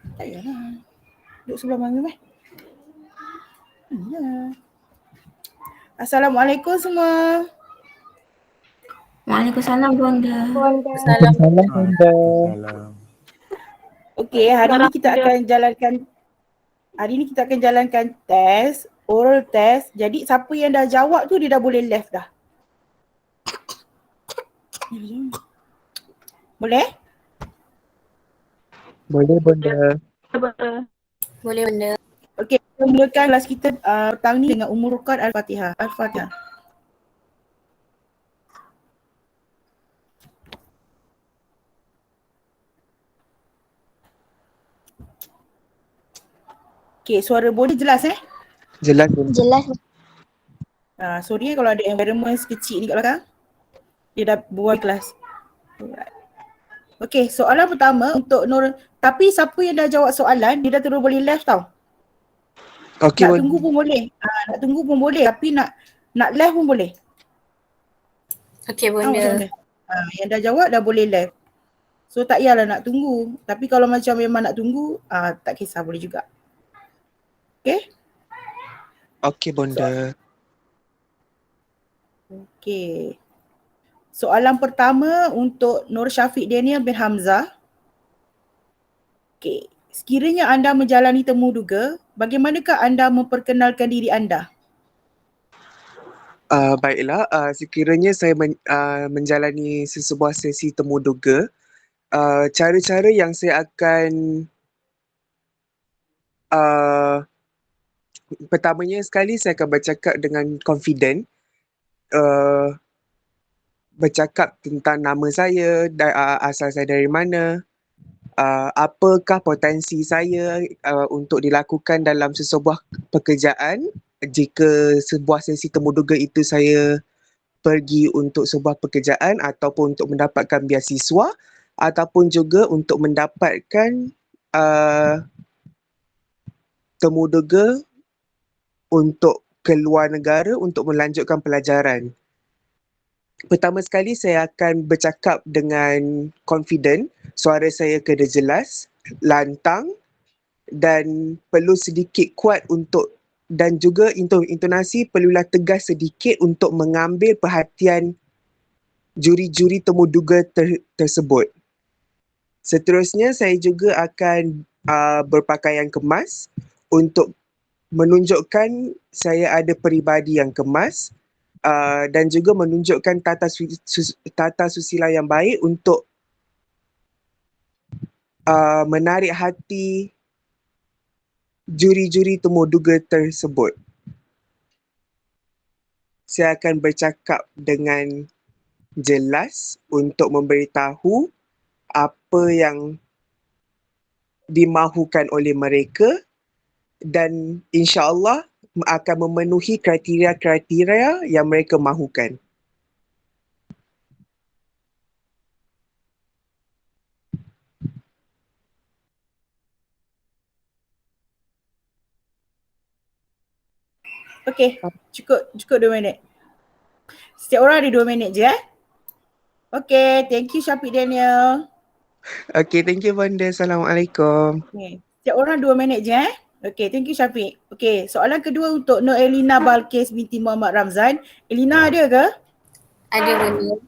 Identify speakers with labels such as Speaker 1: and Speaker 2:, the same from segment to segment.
Speaker 1: Tak payahlah. Duduk sebelah mana meh? Ya. Assalamualaikum semua.
Speaker 2: Waalaikumsalam Bonda.
Speaker 3: Waalaikumsalam Bonda.
Speaker 4: Waalaikumsalam.
Speaker 1: Okey, hari ni kita akan jalankan test, oral test. Jadi siapa yang dah jawab tu dia dah boleh left dah. Boleh?
Speaker 3: Boleh Bonda.
Speaker 2: Boleh Bonda.
Speaker 1: Okey, kita mulakan kelas kita petang ni dengan umur Ruqad Al-Fatihah. Al-Fatihah. Okey, suara boleh jelas
Speaker 3: Jelas Bonda.
Speaker 2: Jelas.
Speaker 1: Sorry kalau ada environment kecil ni kat belakang. Dia dah buat kelas. Alright. Okey, soalan pertama untuk Nur. Tapi siapa yang dah jawab soalan, dia dah terus boleh left tau.
Speaker 3: Okey
Speaker 1: Nak
Speaker 3: Bonda.
Speaker 1: tunggu pun boleh. Nak tunggu pun boleh. Tapi nak left pun boleh.
Speaker 2: Okey
Speaker 1: Macam
Speaker 2: Bonda.
Speaker 1: mana? Yang dah jawab dah boleh left. So tak payahlah nak tunggu. Tapi kalau macam memang nak tunggu, tak kisah boleh juga. Okay?
Speaker 3: Okey Bonda.
Speaker 1: Okay. Soalan pertama untuk Nur Syafiq Daniel bin Hamzah. Okay. Sekiranya anda menjalani temu duga, bagaimanakah anda memperkenalkan diri anda?
Speaker 3: Baiklah, sekiranya saya menjalani sesebuah sesi temu duga, cara-cara yang saya akan pertamanya sekali saya akan bercakap dengan confident, bercakap tentang nama saya, asal saya dari mana, apakah potensi saya untuk dilakukan dalam sesebuah pekerjaan jika sebuah sesi temu duga itu saya pergi untuk sebuah pekerjaan ataupun untuk mendapatkan beasiswa ataupun juga untuk mendapatkan temu duga untuk keluar negara untuk melanjutkan pelajaran. Pertama sekali saya akan bercakap dengan confident, suara saya kena jelas, lantang dan perlu sedikit kuat untuk dan juga intonasi perlulah tegas sedikit untuk mengambil perhatian juri-juri temu duga tersebut. Seterusnya saya juga akan berpakaian kemas untuk menunjukkan saya ada peribadi yang kemas dan juga menunjukkan tata susila yang baik untuk menarik hati juri-juri temu duga tersebut. Saya akan bercakap dengan jelas untuk memberitahu apa yang dimahukan oleh mereka dan insya-Allah akan memenuhi kriteria-kriteria yang mereka mahukan.
Speaker 1: Okay, cukup 2 minit. Setiap orang ada 2 minit je Okay, thank you Syafiq Daniel.
Speaker 3: Okay, thank you Bonda. Assalamualaikum.
Speaker 1: Okay. Setiap orang 2 minit je Okay, thank you Syafiq. Okay, soalan kedua untuk Nur Elina Balkis binti Muhammad Ramzan. Elina ada ke?
Speaker 2: Ada Bonda.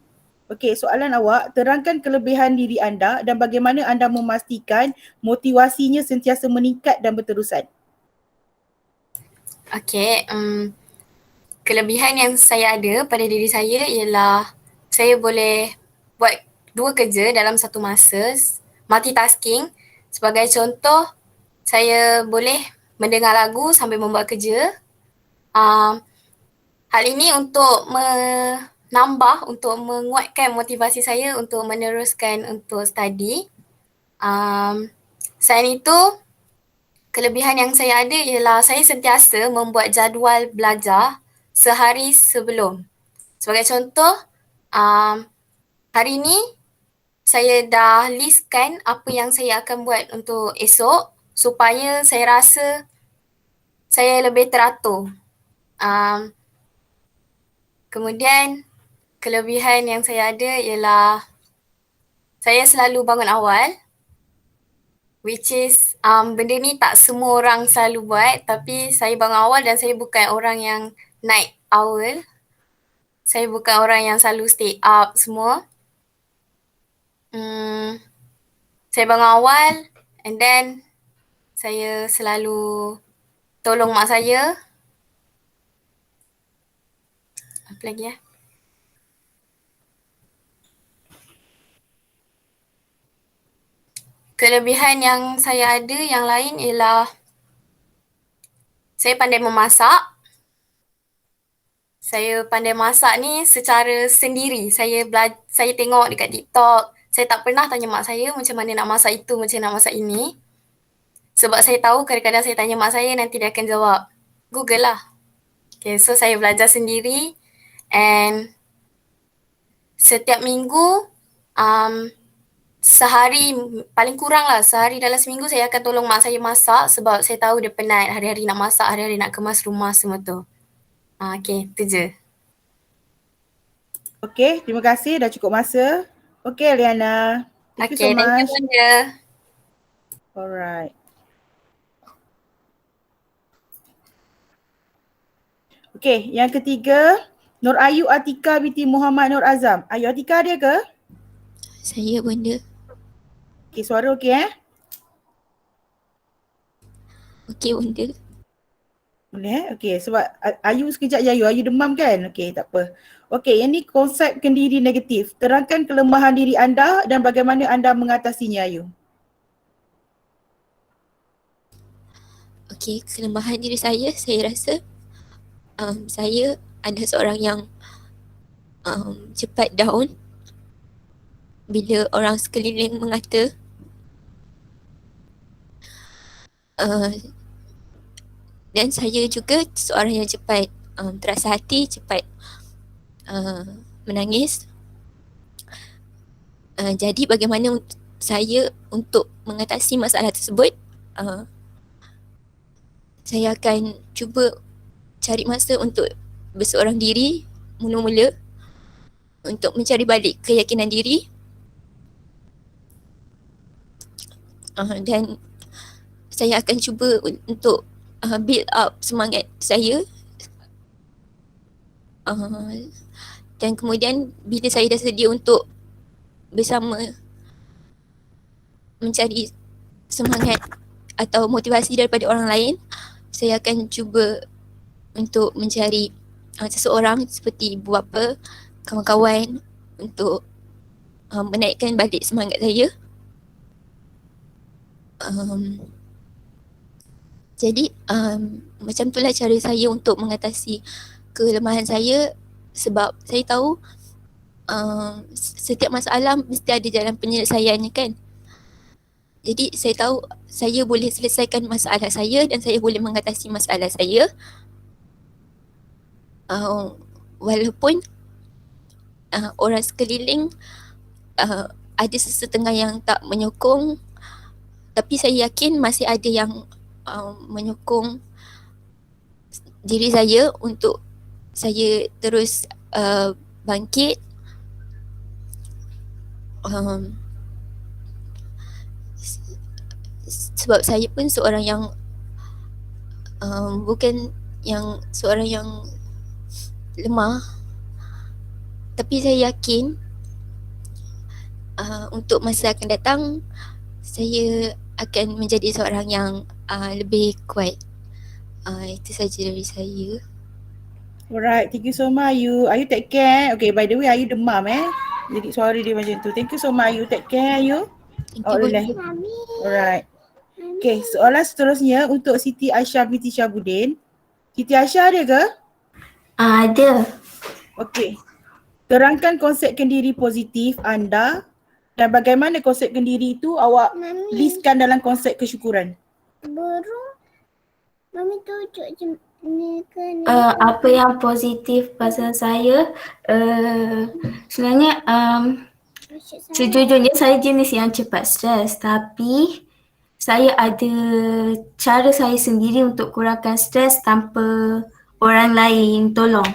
Speaker 1: Okay, soalan awak, terangkan kelebihan diri anda dan bagaimana anda memastikan motivasinya sentiasa meningkat dan berterusan.
Speaker 2: Okey, kelebihan yang saya ada pada diri saya ialah saya boleh buat 2 kerja dalam satu masa, multitasking. Sebagai contoh, saya boleh mendengar lagu sambil membuat kerja. Hal ini untuk untuk menguatkan motivasi saya untuk meneruskan untuk study. Selain itu, kelebihan yang saya ada ialah saya sentiasa membuat jadual belajar sehari sebelum. Sebagai contoh, hari ini saya dah listkan apa yang saya akan buat untuk esok supaya saya rasa saya lebih teratur. Kemudian kelebihan yang saya ada ialah saya selalu bangun awal. which is benda ni tak semua orang selalu buat, tapi saya bangun awal dan saya bukan orang yang night owl. Saya bukan orang yang selalu stay up semua. Saya bangun awal and then saya selalu tolong mak saya. Apa lagi ya? Kelebihan yang saya ada yang lain ialah saya pandai memasak. Saya pandai masak ni secara sendiri. Saya tengok dekat TikTok. Saya tak pernah tanya mak saya macam mana nak masak itu, macam nak masak ini. Sebab saya tahu kadang-kadang saya tanya mak saya nanti dia akan jawab, Google lah. Okay, so saya belajar sendiri and setiap minggu sehari, paling kurang lah sehari dalam seminggu saya akan tolong mak saya masak sebab saya tahu dia penat hari-hari nak masak, hari-hari nak kemas rumah semua tu. Okay, tu je.
Speaker 1: Okay, terima kasih dah cukup masa. Okay, Liana. Thank you so much.
Speaker 2: Thank you Linda.
Speaker 1: Alright. Okay, yang ketiga, Nur Ayu Atika binti Muhammad Nur Azam. Ayu Atika dia ke?
Speaker 4: Saya Bunda.
Speaker 1: Okay, suara okey
Speaker 4: Okey Bunda.
Speaker 1: Boleh Okey, sebab Ayu sekejap je Ayu demam kan? Okey, tak apa. Okey, yang ni konsep kendiri negatif. Terangkan kelemahan diri anda dan bagaimana anda mengatasinya Ayu.
Speaker 4: Okey, kelemahan diri saya rasa saya ada seorang yang cepat down bila orang sekeliling mengata. Dan saya juga seorang yang cepat terasa hati, cepat menangis. Jadi bagaimana saya untuk mengatasi masalah tersebut, saya akan cuba cari masa untuk berseorang diri mula-mula untuk mencari balik keyakinan diri. Dan saya akan cuba untuk build up semangat saya. Dan kemudian bila saya dah sedia untuk bersama mencari semangat atau motivasi daripada orang lain, saya akan cuba untuk mencari seseorang seperti ibu bapa, kawan-kawan untuk menaikkan balik semangat saya. Jadi macam itulah cara saya untuk mengatasi kelemahan saya, sebab saya tahu setiap masalah mesti ada jalan penyelesaiannya kan. Jadi saya tahu saya boleh selesaikan masalah saya dan saya boleh mengatasi masalah saya walaupun orang sekeliling ada sesetengah yang tak menyokong, tapi saya yakin masih ada yang menyokong diri saya untuk saya terus bangkit. Sebab saya pun seorang yang bukan yang seorang yang lemah, tapi saya yakin untuk masa akan datang saya akan menjadi seorang yang lebih kuat. Itu saja dari saya.
Speaker 1: Alright, thank you so much Ayu. Ayu take care. Okay, by the way Ayu demam jadi suara dia macam tu. Thank you so much Ayu. Take care Ayu.
Speaker 4: Thank you Bunda.
Speaker 1: Alright. Okay, soalan seterusnya untuk Siti Aisyah binti Syahbudin. Siti Aisyah ada ke?
Speaker 5: Ada.
Speaker 1: Okay. Terangkan konsep kendiri positif anda dan bagaimana konsep kendiri itu awak listkan dalam konsep kesyukuran.
Speaker 6: Mami tunjuk je ni ke ni.
Speaker 5: Apa yang positif pasal saya, sebenarnya sejujurnya saya jenis yang cepat stres, tapi saya ada cara saya sendiri untuk kurangkan stres tanpa orang lain tolong.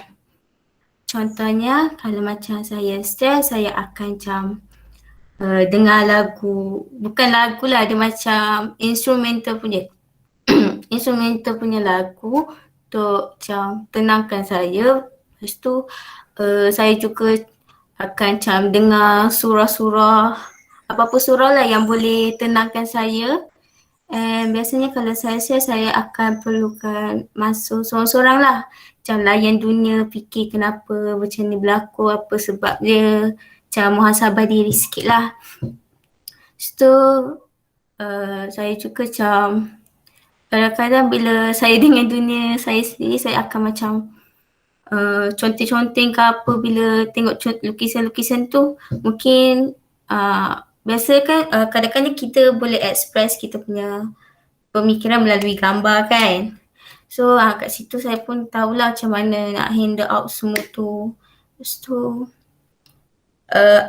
Speaker 5: Contohnya kalau macam saya stres, saya akan macam dengar lagu, bukan lagu lah, dia macam instrumental punya instrumental punya lagu untuk macam tenangkan saya. Lepas tu saya juga akan macam dengar surah-surah, apa-apa surah lah yang boleh tenangkan saya. And biasanya kalau saya akan perlukan masa seorang-seorang lah. Macam layan dunia, fikir kenapa macam ni berlaku, apa sebab dia, macam muhasabah diri sikit lah. Lepas tu saya juga macam kadang-kadang bila saya dengan dunia saya sendiri, saya akan macam conteng-conteng ke apa bila tengok lukisan-lukisan tu. Mungkin biasa kan kadang-kadang kita boleh express kita punya pemikiran melalui gambar kan. So kat situ saya pun tahulah macam mana nak handle out semua tu. Lepas tu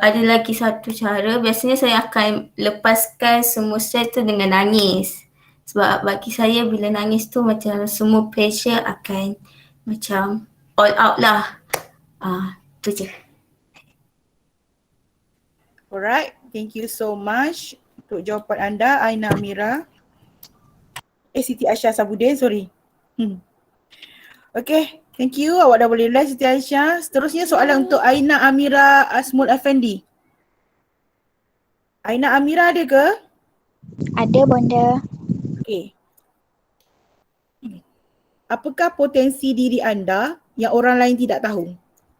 Speaker 5: ada lagi satu cara, biasanya saya akan lepaskan semua stres tu dengan nangis. Sebab bagi saya bila nangis tu macam semua pressure akan macam all out lah. Tu je.
Speaker 1: Alright, thank you so much untuk jawapan anda, Aina Amira. Siti Aisyah Sabudin, sorry. Okay, thank you. Awak dah boleh relax, Siti Aisyah. Seterusnya soalan untuk Aina Amira Asmul Effendi. Aina Amira ada ke?
Speaker 6: Ada, Bonda.
Speaker 1: Okay. Apakah potensi diri anda yang orang lain tidak tahu?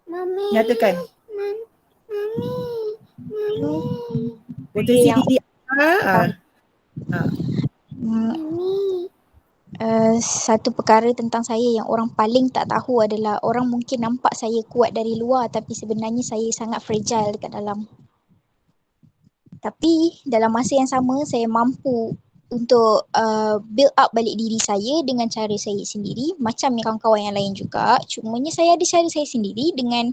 Speaker 6: Mami.
Speaker 1: Nyatakan.
Speaker 6: Mami.
Speaker 1: Potensi
Speaker 6: Yang-
Speaker 1: diri anda.
Speaker 6: Satu perkara tentang saya yang orang paling tak tahu adalah orang mungkin nampak saya kuat dari luar tapi sebenarnya saya sangat fragile dekat dalam. Tapi dalam masa yang sama saya mampu untuk build up balik diri saya dengan cara saya sendiri, macam yang kawan-kawan yang lain juga. Cumanya saya ada cara saya sendiri dengan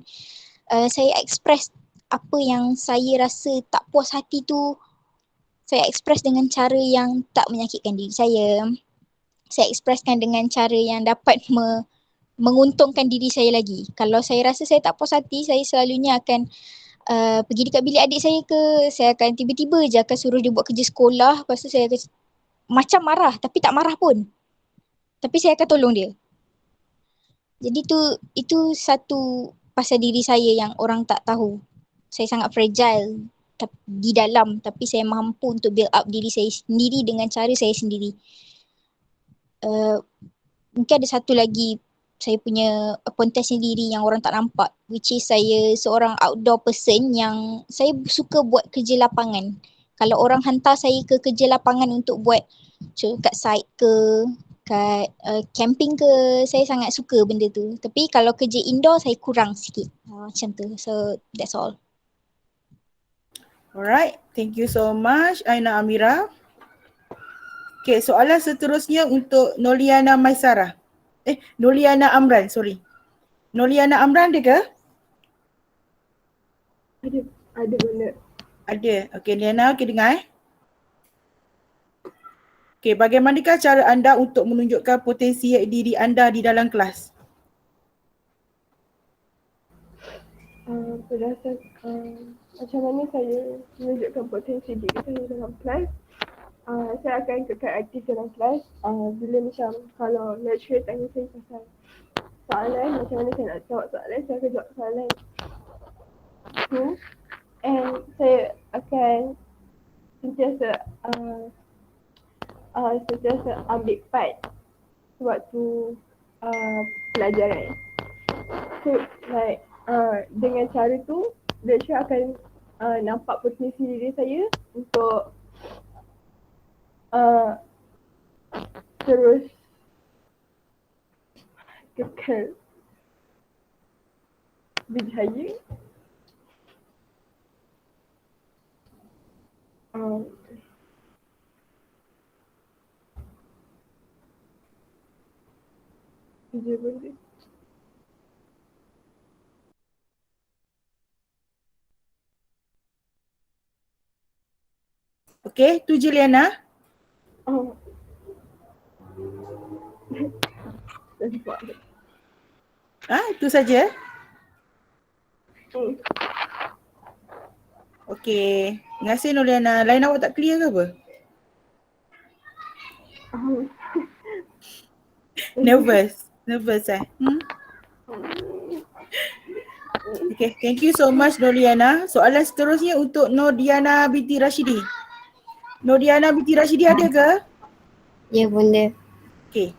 Speaker 6: saya express apa yang saya rasa tak puas hati tu, saya express dengan cara yang tak menyakitkan diri saya. Saya expresskan dengan cara yang dapat menguntungkan diri saya lagi. Kalau saya rasa saya tak puas hati, saya selalunya akan pergi dekat bilik adik saya ke, saya akan tiba-tiba je akan suruh dia buat kerja sekolah, lepas tu saya akan macam marah tapi tak marah pun. Tapi saya akan tolong dia. Jadi itu satu pasal diri saya yang orang tak tahu. Saya sangat fragile di dalam, tapi saya mampu untuk build up diri saya sendiri dengan cara saya sendiri. Mungkin ada satu lagi saya punya potensi diri yang orang tak nampak, which is saya seorang outdoor person yang saya suka buat kerja lapangan. Kalau orang hantar saya ke kerja lapangan untuk buat kat site ke, kat camping ke, saya sangat suka benda tu. Tapi kalau kerja indoor saya kurang sikit. Macam tu. So that's all.
Speaker 1: Alright, thank you so much Aina Amira. Okay, soalan seterusnya untuk Noliana Maisara. Noliana Amran, sorry. Noliana Amran ada ke?
Speaker 7: Ada benda.
Speaker 1: Ada. Okay, Liana, okay dengar Okay, bagaimanakah cara anda untuk menunjukkan potensi diri anda di dalam kelas?
Speaker 7: Berdasarkan macam mana saya menunjukkan potensi diri saya dalam kelas, saya akan kekal aktif dalam kelas. Bila macam kalau lecturer tanya saya pasal soalan, macam mana saya nak jawab soalan, saya akan jawab soalan tu. And saya akan sentiasa ambil part waktu pelajaran. So like dengan cara tu, lecturer akan nampak potensi diri saya untuk terus kekal berjaya. Dia benda.
Speaker 1: Okay, tu je Liana. Itu saja. Okay. Terima kasih Noriana. Line awak tak clear ke apa? Nervous? Nervous Okay, thank you so much Noriana. Soalan seterusnya untuk Nodiana binti Rashidi. Nodiana binti Rashidi ada ke?
Speaker 8: Ya bunda.
Speaker 1: Okay.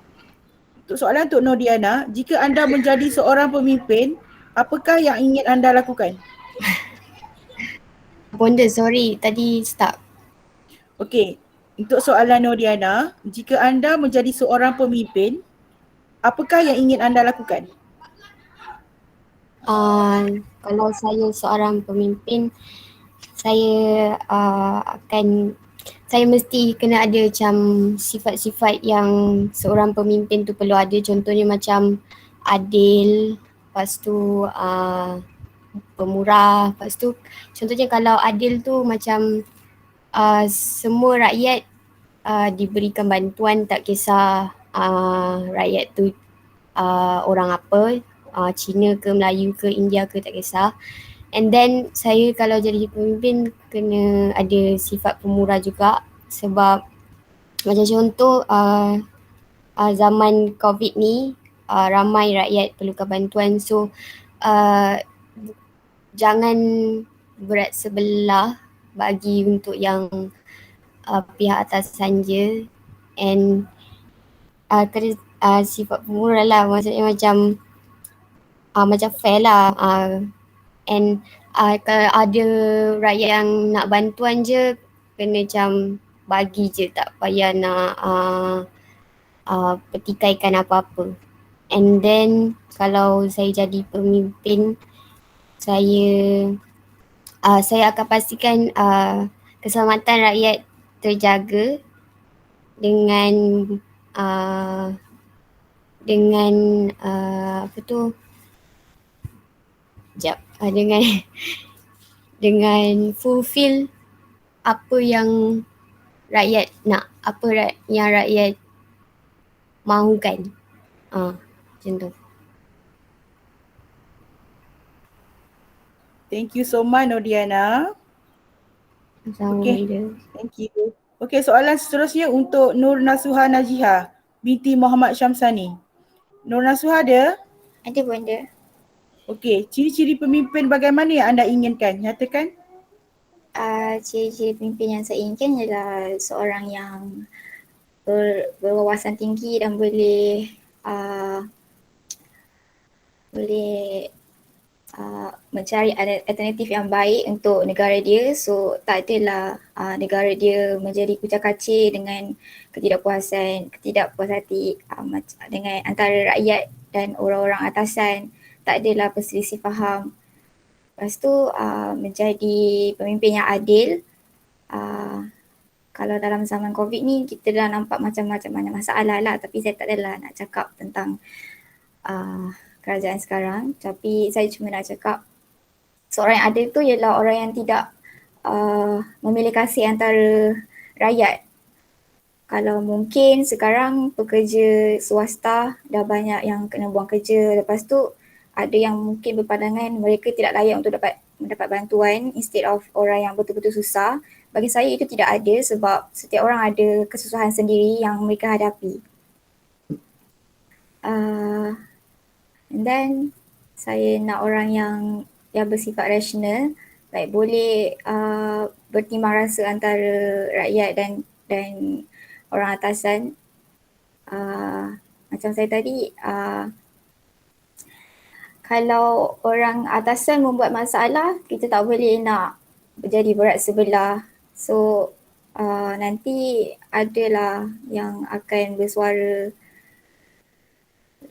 Speaker 1: Untuk soalan untuk Nodiana, jika anda menjadi seorang pemimpin, apakah yang ingin anda lakukan?
Speaker 8: Bunda sorry tadi stop.
Speaker 1: Okey, untuk soalan Nodiana, jika anda menjadi seorang pemimpin, apakah yang ingin anda lakukan?
Speaker 8: Kalau saya seorang pemimpin, saya saya mesti kena ada macam sifat-sifat yang seorang pemimpin tu perlu ada. Contohnya macam adil, lepas tu pemurah, lepas tu contohnya kalau adil tu macam semua rakyat diberikan bantuan, tak kisah rakyat tu orang apa, Cina ke, Melayu ke, India ke, tak kisah. And then saya kalau jadi pemimpin kena ada sifat pemurah juga, sebab macam contoh zaman COVID ni ramai rakyat perlukan bantuan, so jangan berat sebelah bagi untuk yang pihak atasan je, and sifat pemurah lah, maksudnya macam fair lah, and kalau ada rakyat yang nak bantuan je kena macam bagi je, tak payah nak petikaikan apa-apa. And then kalau saya jadi pemimpin, saya akan pastikan keselamatan rakyat terjaga dengan dengan fulfill apa yang rakyat nak, apa yang rakyat mahukan. Macam tu.
Speaker 1: Thank you so much Nodiana.
Speaker 8: Assalamualaikum.
Speaker 1: Thank you. Okay, soalan seterusnya untuk Nur Nasuha Najiha binti Muhammad Syamsani. Nur Nasuha ada?
Speaker 6: Ada bunda.
Speaker 1: Okey, ciri-ciri pemimpin bagaimana yang anda inginkan? Nyatakan.
Speaker 6: Ciri-ciri pemimpin yang saya inginkan ialah seorang yang berwawasan tinggi dan boleh mencari alternatif yang baik untuk negara dia. So tak adalah negara dia menjadi kucak-kacir dengan ketidakpuasan hati dengan antara rakyat dan orang-orang atasan. Tak adalah perselisih faham. Lepas tu menjadi pemimpin yang adil. Kalau dalam zaman COVID ni kita dah nampak macam-macam masalah lah, tapi saya tak adalah nak cakap tentang kerajaan sekarang, tapi saya cuma nak cakap seorang yang adil tu ialah orang yang tidak memilih kasih antara rakyat. Kalau mungkin sekarang pekerja swasta dah banyak yang kena buang kerja, lepas tu ada yang mungkin berpandangan mereka tidak layak untuk mendapat bantuan instead of orang yang betul-betul susah. Bagi saya itu tidak ada, sebab setiap orang ada kesusahan sendiri yang mereka hadapi. And then saya nak orang yang bersifat rasional, like boleh bertimbang rasa antara rakyat dan orang atasan. Macam saya tadi, kalau orang atasan membuat masalah, kita tak boleh nak jadi berat sebelah. So nanti adalah yang akan bersuara,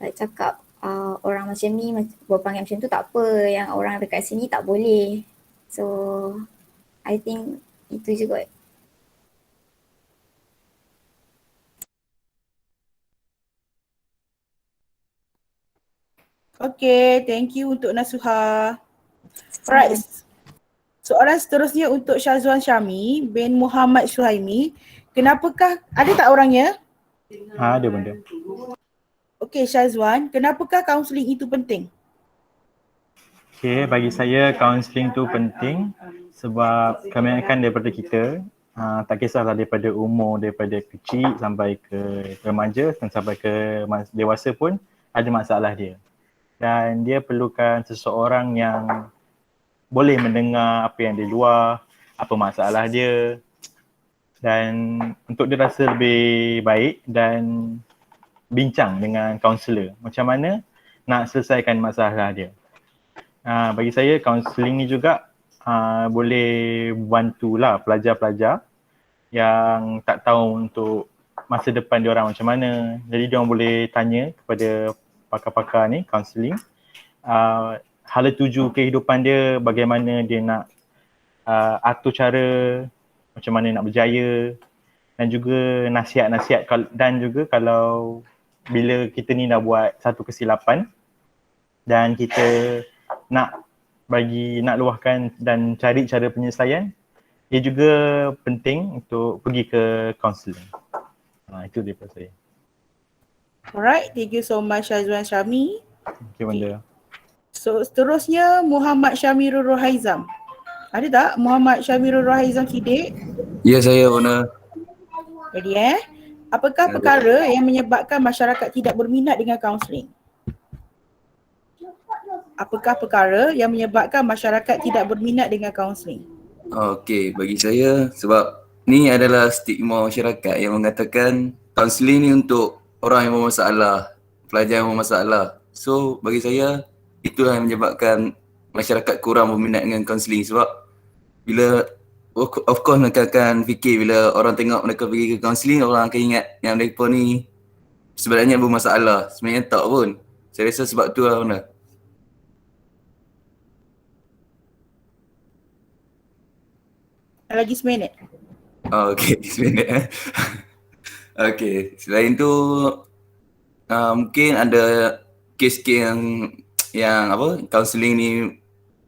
Speaker 6: like cakap orang macam ni berpanggil macam tu tak apa, yang orang dekat sini tak boleh. So I think itu je kot.
Speaker 1: Okay, thank you untuk Nasuha. Alright, soalan seterusnya untuk Syazwan Syami bin Muhammad Syuhaimi. Kenapakah, ada tak orangnya?
Speaker 9: Ada benda.
Speaker 1: Okay Syazwan, kenapakah kaunseling itu penting?
Speaker 9: Okay, bagi saya kaunseling tu penting Sebab kebanyakan daripada kita tak kisahlah daripada umur, daripada kecil sampai ke remaja dan sampai ke dewasa pun ada masalah dia. Dan dia perlukan seseorang yang boleh mendengar apa yang di luar, apa masalah dia, dan untuk dia rasa lebih baik dan bincang dengan kaunselor macam mana nak selesaikan masalah dia. Bagi saya kaunseling ni juga boleh bantulah pelajar-pelajar yang tak tahu untuk masa depan diorang macam mana. Jadi diorang boleh tanya kepada pakar-pakar ni, kaunseling, hala tuju kehidupan dia, bagaimana dia nak atur cara, macam mana nak berjaya, dan juga nasihat-nasihat, dan juga kalau bila kita ni dah buat satu kesilapan dan kita nak luahkan dan cari cara penyelesaian, ia juga penting untuk pergi ke kaunseling. Itu daripada saya.
Speaker 1: Alright, thank you so much Syazwan Syami.
Speaker 9: Okay, Wanda.
Speaker 1: So seterusnya Muhammad Syamirul Rohaizam. Ada tak Muhammad Syamirul Rohaizam Kidik?
Speaker 10: Ya, saya Wanda.
Speaker 1: Jadi apakah perkara yang menyebabkan masyarakat tidak berminat dengan kaunseling? Apakah perkara yang menyebabkan masyarakat tidak berminat dengan kaunseling?
Speaker 10: Okey, bagi saya sebab ni adalah stigma masyarakat yang mengatakan kaunseling ni untuk orang yang bermasalah, pelajar yang bermasalah. So bagi saya itulah yang menyebabkan masyarakat kurang berminat dengan kaunseling sebab bila of course mereka akan fikir bila orang tengok mereka pergi ke kaunseling, orang akan ingat yang mereka ni sebenarnya bermasalah. Sebenarnya tak pun. Saya rasa sebab tu lah Wanda.
Speaker 1: Lagi seminit.
Speaker 10: Okey, sebenarnya. Okey, selain tu mungkin ada kes-kes yang apa kaunseling ni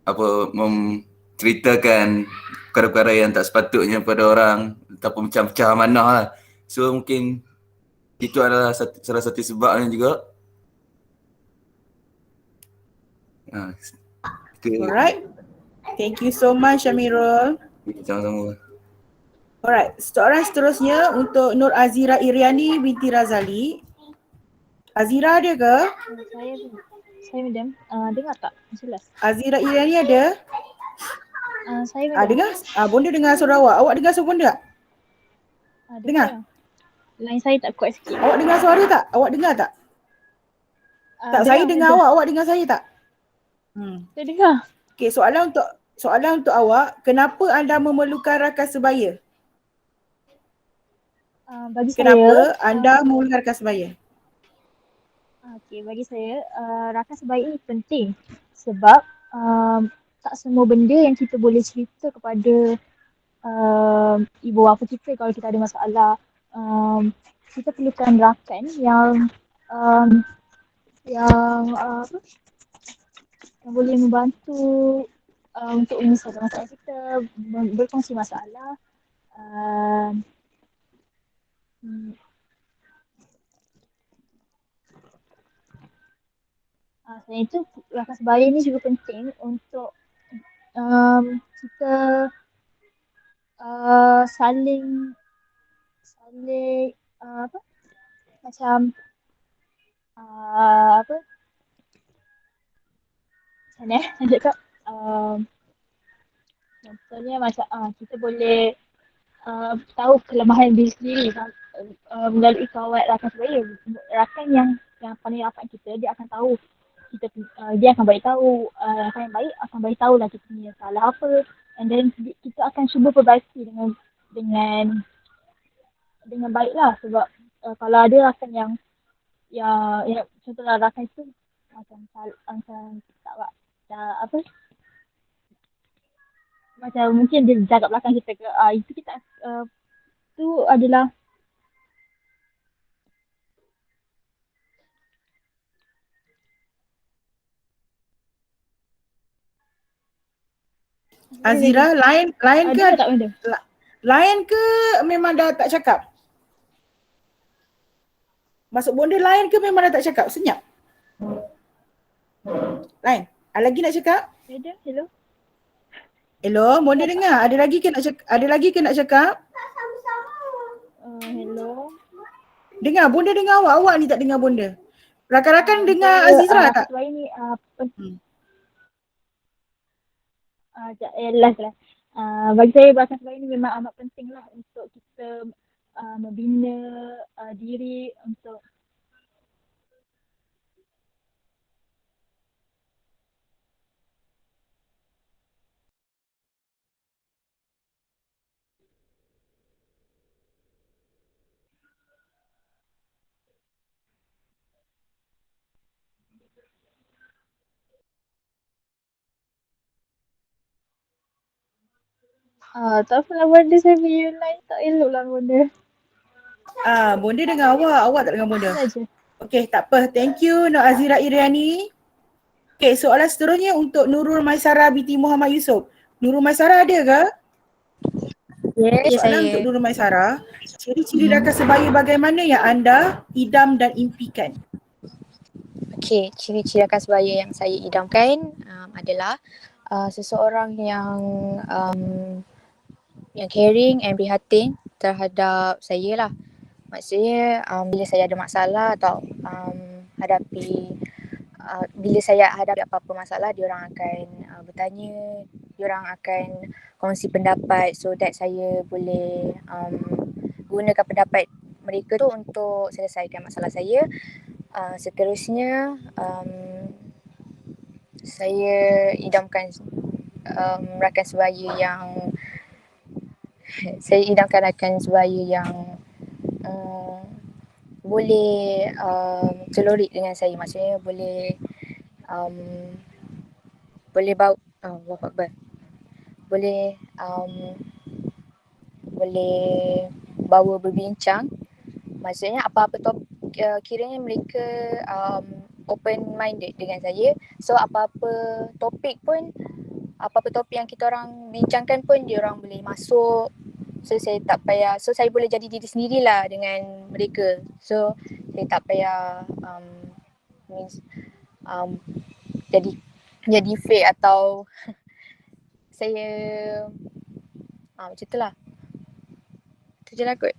Speaker 10: apa menceritakan perkara-perkara yang tak sepatutnya pada orang ataupun macam pecah amanah lah. So mungkin itu adalah salah satu sebabnya juga.
Speaker 1: Alright. Thank you so much Syamirul.
Speaker 10: Sama-sama.
Speaker 1: Alright, soalan seterusnya untuk Nur Azira Iriani binti Razali. Azira ada ke?
Speaker 6: Saya madam. Dengar tak? Jelas.
Speaker 1: Azira Iriani ada?
Speaker 6: Saya madam.
Speaker 1: Dengar? Bonda dengar suara awak. Awak dengar suara Bonda tak? Dengar?
Speaker 6: Line saya tak kuat sikit.
Speaker 1: Awak dengar suara tak? Awak dengar tak? Tak, saya dengar awak. Awak dengar saya tak?
Speaker 6: Saya dengar.
Speaker 1: Okay, soalan untuk awak, kenapa anda memerlukan rakan sebaya?
Speaker 6: Bagi
Speaker 1: Kenapa
Speaker 6: saya,
Speaker 1: anda memerlukan rakan sebaya?
Speaker 6: Okey, bagi saya rakan sebaya ini penting sebab tak semua benda yang kita boleh cerita kepada ibu bapa kita kalau kita ada masalah. Kita perlukan rakan yang boleh membantu untuk menyelesaikan masalah kita, berkongsi masalah. Selain itu, rakan sebaya ni juga penting untuk kita saling macam saya cakap contohnya macam kita boleh tahu kelemahan diri sendiri melalui kawan rakan sebaya. Rakan yang paling rapat kita, dia akan tahu kita, dia akan bagi tahu, rakan yang baik akan bagi tahu lah kita punya salah apa, and then kita akan cuba perbaiki dengan baik lah. Sebab kalau ada rakan yang contohlah rakan itu macam macam mungkin dia jaga belakang kita ke, itu kita itu adalah
Speaker 1: Azira, lain ke?
Speaker 6: tak benda?
Speaker 1: Lain ke memang dah tak cakap? Maksud Bonda lain ke memang dah tak cakap? Senyap. Lain. Lagi nak cakap?
Speaker 6: Ada, hello.
Speaker 1: Hello, Bonda dengar? Ada lagi ke nak cakap?
Speaker 6: Hello.
Speaker 1: Dengar, Bonda dengar awak. Awak ni tak dengar Bonda. Rakan-rakan dengar Azizra tak?
Speaker 6: Sebab ini
Speaker 1: Hmm.
Speaker 6: last. Bagi saya bahasa sebab ini memang amat penting lah untuk kita membina diri untuk tak apalah Bonda, saya punya line tak elok lah Bonda.
Speaker 1: Bonda dengar awak. Awak tak dengar Bonda.
Speaker 6: Saja.
Speaker 1: Okey, tak apa. Thank you Nur Azira Iriani. Okey, soalan seterusnya untuk Nurul Maisara binti Muhammad Yusof. Nurul Maisara ada ke?
Speaker 4: Ya,
Speaker 1: Soalan untuk Nurul Maisara. Ciri-ciri rakan sebaya bagaimana yang anda idam dan impikan?
Speaker 11: Okey, ciri-ciri rakan sebaya yang saya idamkan adalah seseorang yang caring and prihatin terhadap saya lah. Maksudnya bila saya ada masalah atau bila saya hadapi apa-apa masalah, diorang akan bertanya, diorang akan kongsi pendapat so that saya boleh gunakan pendapat mereka tu untuk selesaikan masalah saya. Seterusnya saya idamkan rakan sebaya yang boleh celurit dengan saya, maksudnya boleh bawa boleh bawa berbincang, maksudnya apa-apa kiranya mereka open minded dengan saya, so apa-apa topik yang kita orang bincangkan pun dia orang boleh masuk, so saya boleh jadi diri sendirilah dengan mereka, so saya tak payah jadi fake atau saya macam itulah. Itu je lah kot.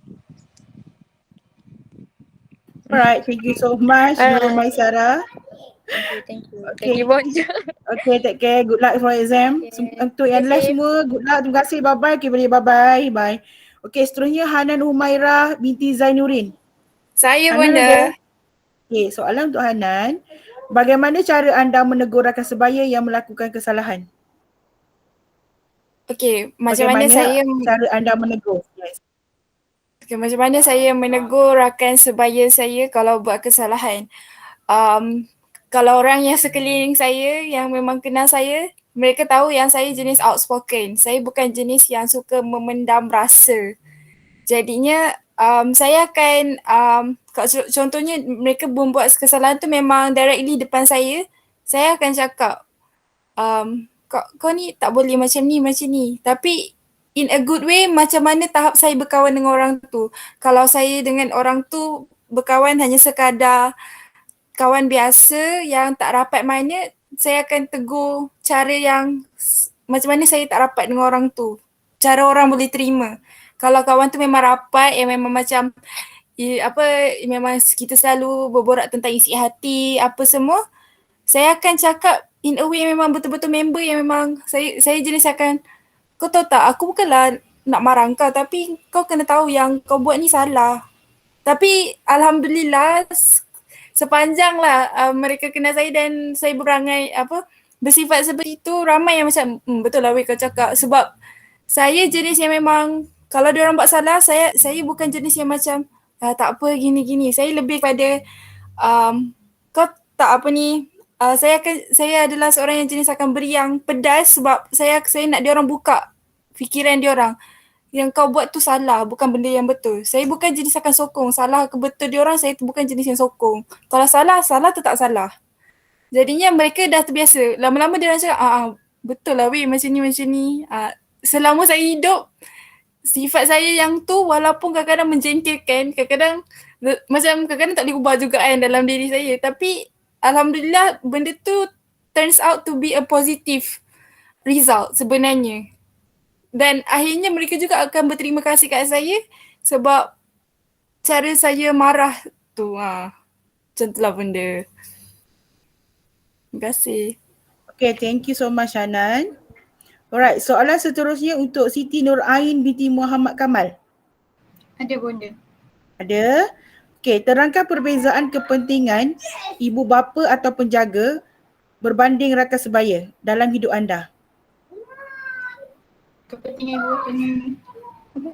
Speaker 1: Alright, thank you so much Nurul Maisara.
Speaker 11: Thank you.
Speaker 1: Okay.
Speaker 11: Thank you Bonda.
Speaker 1: Okay, take care. Good luck for exam. Untuk yang last semua, good luck. Terima kasih. Bye-bye. Okay, boleh bye-bye. Bye. Okay, seterusnya Hanan Humairah binti Zainurin.
Speaker 2: Saya
Speaker 1: Hanan
Speaker 2: Bonda.
Speaker 1: ada? Okay, soalan untuk Hanan. Bagaimana cara anda menegur rakan sebaya yang melakukan kesalahan?
Speaker 2: Okey, macam mana
Speaker 1: cara anda menegur? Yes.
Speaker 2: Okay, macam mana saya menegur rakan sebaya saya kalau buat kesalahan? Kalau orang yang sekeliling saya yang memang kenal saya, mereka tahu yang saya jenis outspoken. Saya bukan jenis yang suka memendam rasa. Jadinya saya akan, contohnya mereka membuat kesalahan tu memang directly depan saya akan cakap, kau ni tak boleh macam ni. Tapi in a good way, macam mana tahap saya berkawan dengan orang tu. Kalau saya dengan orang tu berkawan hanya sekadar kawan biasa yang tak rapat mana, saya akan tegur cara yang macam mana saya tak rapat dengan orang tu. Cara orang boleh terima. Kalau kawan tu memang rapat, yang memang macam memang kita selalu berborak tentang isi hati, apa semua, saya akan cakap in a way memang betul-betul member yang memang saya jenis akan, kau tahu tak, aku bukanlah nak marah kau, tapi kau kena tahu yang kau buat ni salah. Tapi alhamdulillah sepanjanglah mereka kenal saya dan saya berangai bersifat seperti itu, ramai yang macam betul lah weh kau cakap, sebab saya jenis yang memang kalau dia orang buat salah, saya bukan jenis yang macam tak apa gini-gini. Saya lebih pada kau tak apa ni, saya adalah seorang yang jenis akan beri yang pedas sebab saya nak dia orang buka fikiran dia orang. Yang kau buat tu salah, bukan benda yang betul. Saya bukan jenis akan sokong. Salah ke betul dia orang, saya bukan jenis yang sokong. Kalau salah tetap salah. Jadinya mereka dah terbiasa. Lama-lama dia orang cakap, betul lah weh macam ni. Selama saya hidup, sifat saya yang tu walaupun kadang-kadang menjengkelkan, kadang-kadang tak boleh ubah juga kan dalam diri saya. Tapi alhamdulillah benda tu turns out to be a positive
Speaker 12: result sebenarnya. Dan akhirnya mereka juga akan berterima kasih kat saya sebab cara saya marah tu. Macam itulah benda. Terima kasih.
Speaker 1: Okay, thank you so much Hanan. Alright, soalan seterusnya untuk Siti Nur Ain binti Muhammad Kamal.
Speaker 6: Ada bunda.
Speaker 1: Ada. Okay, terangkan perbezaan kepentingan ibu bapa atau penjaga berbanding rakan sebaya dalam hidup anda.
Speaker 6: Kepentingan ibu bapa ni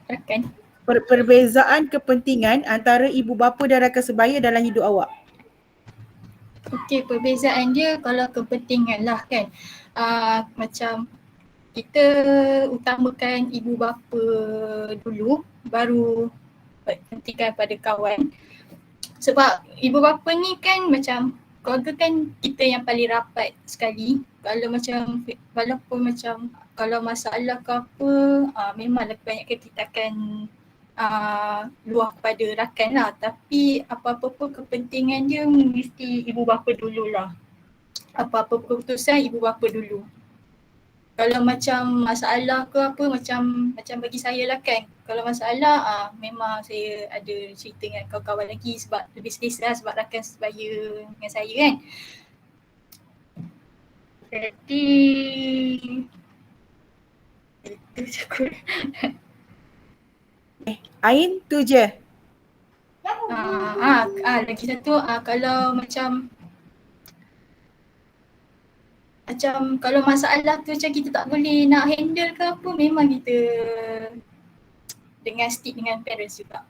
Speaker 6: rakan.
Speaker 1: Perbezaan kepentingan antara ibu bapa dan rakan sebaya dalam hidup awak.
Speaker 6: Okey, perbezaan dia kalau kepentingan lah kan. Macam kita utamakan ibu bapa dulu, baru pentingkan pada kawan. Sebab ibu bapa ni kan macam keluarga kan kita yang paling rapat sekali. Kalau macam walaupun macam kalau masalah ke apa, memanglah kebanyakan kita akan luah kepada rakan lah. Tapi apa-apa pun kepentingan dia mesti ibu bapa dululah. Apa-apa keputusan ibu bapa dulu. Kalau macam masalah ke apa, macam bagi saya lah kan. Kalau masalah memang saya ada cerita dengan kawan-kawan lagi sebab lebih selesa lah sebab rakan sebaya dengan saya kan. Jadi itu je kot.
Speaker 1: Ain tu je.
Speaker 6: Lagi satu kalau macam kalau masalah tu macam kita tak boleh nak handle ke apa, memang kita dengan stick dengan parents juga.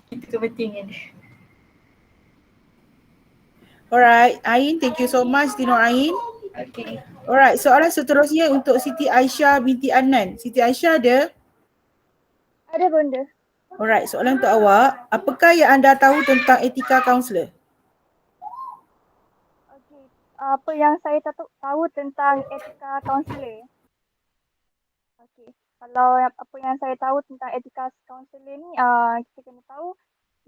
Speaker 6: Itu kepentingan dia.
Speaker 1: Alright, Ain, thank you so much Siti Nur Ain.
Speaker 6: Okay.
Speaker 1: Alright, soalan seterusnya untuk Siti Aisyah binti Adnan. Siti Aisyah ada?
Speaker 7: Ada bunda.
Speaker 1: Alright, soalan untuk awak. Apakah yang anda tahu tentang etika kaunselor?
Speaker 7: Apa yang saya tahu tentang etika kaunselor? Okey, kalau apa yang saya tahu tentang etika kaunselor ni, kita kena tahu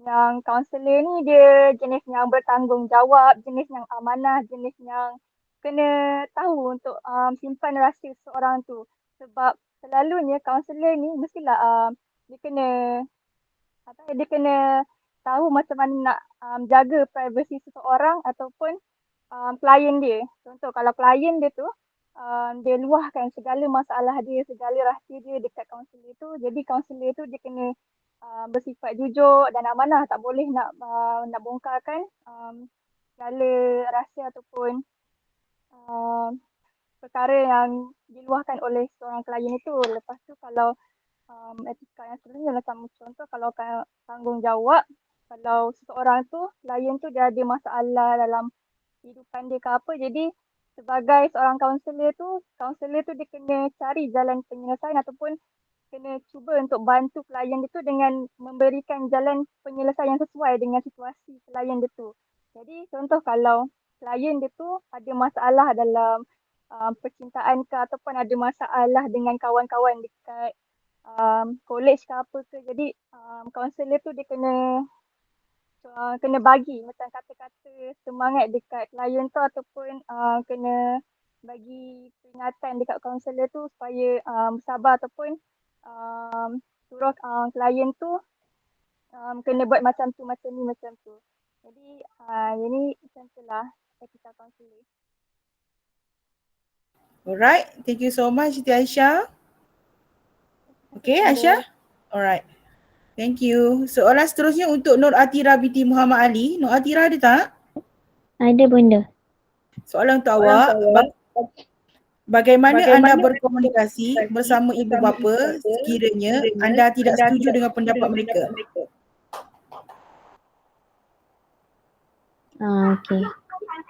Speaker 7: yang kaunselor ni dia jenis yang bertanggungjawab, jenis yang amanah, jenis yang kena tahu untuk simpan rahsia seseorang tu. Sebab selalunya kaunselor ni mestilah dia kena tahu macam mana nak jaga privasi seseorang ataupun klien dia. Contoh kalau klien dia tu dia luahkan segala masalah dia, segala rahsia dia dekat kaunselor tu. Jadi kaunselor tu dia kena bersifat jujur dan amanah, tak boleh nak bongkarkan segala rahsia ataupun perkara yang diluahkan oleh seorang klien itu. Lepas tu kalau etika yang sebenarnya macam contoh kalau tanggungjawab, kalau seseorang tu, klien tu dia ada masalah dalam kehidupan dia ke apa, jadi sebagai seorang kaunselor tu dia kena cari jalan penyelesaian ataupun kena cuba untuk bantu klien dia tu dengan memberikan jalan penyelesaian sesuai dengan situasi klien dia tu. Jadi contoh kalau klien dia tu ada masalah dalam percintaan ke ataupun ada masalah dengan kawan-kawan dekat college ke apa ke, jadi kaunselor tu dia kena bagi macam kata-kata semangat dekat klien tu ataupun kena bagi peringatan dekat kaunselor tu supaya sabar ataupun suruh klien tu kena buat macam tu, macam ni, macam tu. Jadi yang ni macam tu lah etika kaunselor.
Speaker 1: Alright, thank you so much Siti Aisyah. Okay Aisyah? Alright. Thank you. Soalan seterusnya untuk Nur Atira binti Muhammad Ali. Nur Atira ada tak?
Speaker 13: Ada bunda.
Speaker 1: Soalan untuk awak. Bagaimana anda berkomunikasi bersama ibu bapa sekiranya anda tidak setuju dengan pendapat mereka?
Speaker 13: Okey.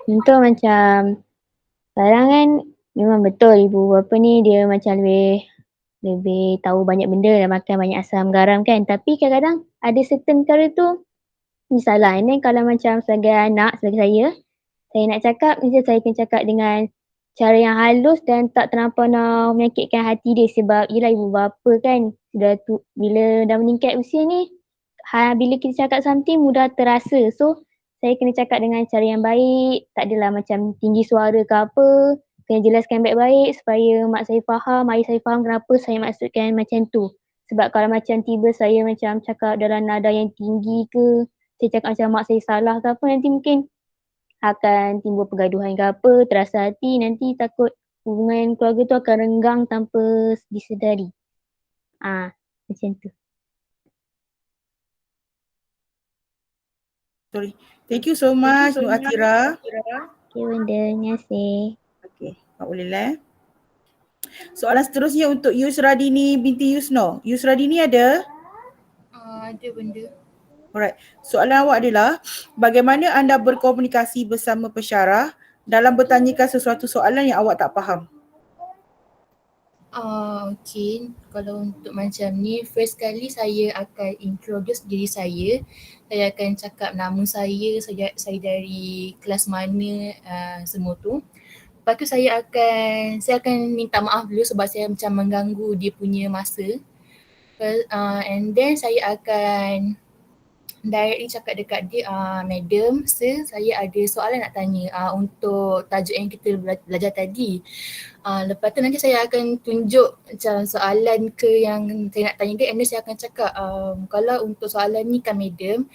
Speaker 13: Contoh macam sekarang kan memang betul ibu bapa ni dia macam lebih tahu banyak benda dan makan banyak asam garam kan. Tapi kadang-kadang ada certain perkara tu misalah. And then kalau macam sebagai anak, sebagai saya nak cakap, mesti saya kena cakap dengan cara yang halus dan tak terlampau nak menyakitkan hati dia. Sebab yelah ibu bapa kan bila dah meningkat usia ni, bila kita cakap something mudah terasa. So saya kena cakap dengan cara yang baik, tak adalah macam tinggi suara ke apa. kena jelaskan baik-baik supaya mak saya faham, ayah saya faham kenapa saya maksudkan macam tu. Sebab kalau macam tiba saya macam cakap dalam nada yang tinggi ke, saya cakap macam mak saya salah ke apa, nanti mungkin akan timbul pergaduhan ke apa, terasa hati, nanti takut hubungan keluarga tu akan renggang tanpa disedari. Macam tu.
Speaker 1: Sorry. Thank you so much Nur Atira.
Speaker 13: Okay bunda, terima kasih.
Speaker 1: Okay, Mak boleh Soalan seterusnya untuk Yusradini binti Yusno. Yusradini ada?
Speaker 14: Ada benda.
Speaker 1: Alright. Soalan awak adalah, bagaimana anda berkomunikasi bersama pensyarah dalam bertanyakan sesuatu soalan yang awak tak faham?
Speaker 14: Okay, kalau untuk macam ni, first kali saya akan introduce diri saya. Saya akan cakap nama saya dari kelas mana, semua tu. Lepas tu saya akan minta maaf dulu sebab saya macam mengganggu dia punya masa. And then saya akan directly cakap dekat dia, Madam, Sir, saya ada soalan nak tanya untuk tajuk yang kita belajar tadi. Lepas tu nanti saya akan tunjuk macam soalan ke yang saya nak tanya dia, and then saya akan cakap, kalau untuk soalan ni kan Madam,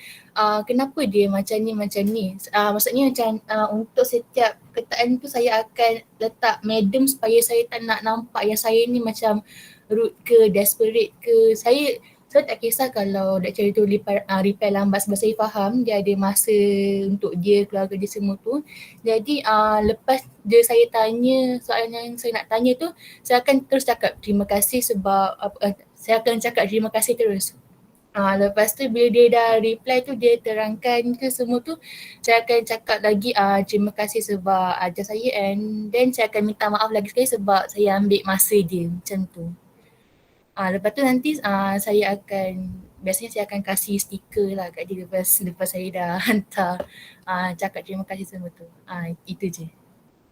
Speaker 14: kenapa dia macam ni. Maksudnya macam untuk setiap perkataan tu saya akan letak Madam supaya saya tak nak nampak yang saya ni macam rude ke, desperate ke. Saya tak kisah kalau lecturer tu reply lambat sebab saya faham dia ada masa untuk dia, keluarga dia semua tu. Jadi lepas dia saya tanya soalan yang saya nak tanya tu, saya akan terus cakap terima kasih sebab saya akan cakap terima kasih terus. Lepas tu bila dia dah reply tu, dia terangkan ke semua tu, saya akan cakap lagi terima kasih sebab ajar saya, and then saya akan minta maaf lagi sekali sebab saya ambil masa dia macam tu. Lepas tu nanti biasanya saya akan kasih stiker lah kat dia lepas saya dah hantar cakap terima kasih semua tu. Itu je.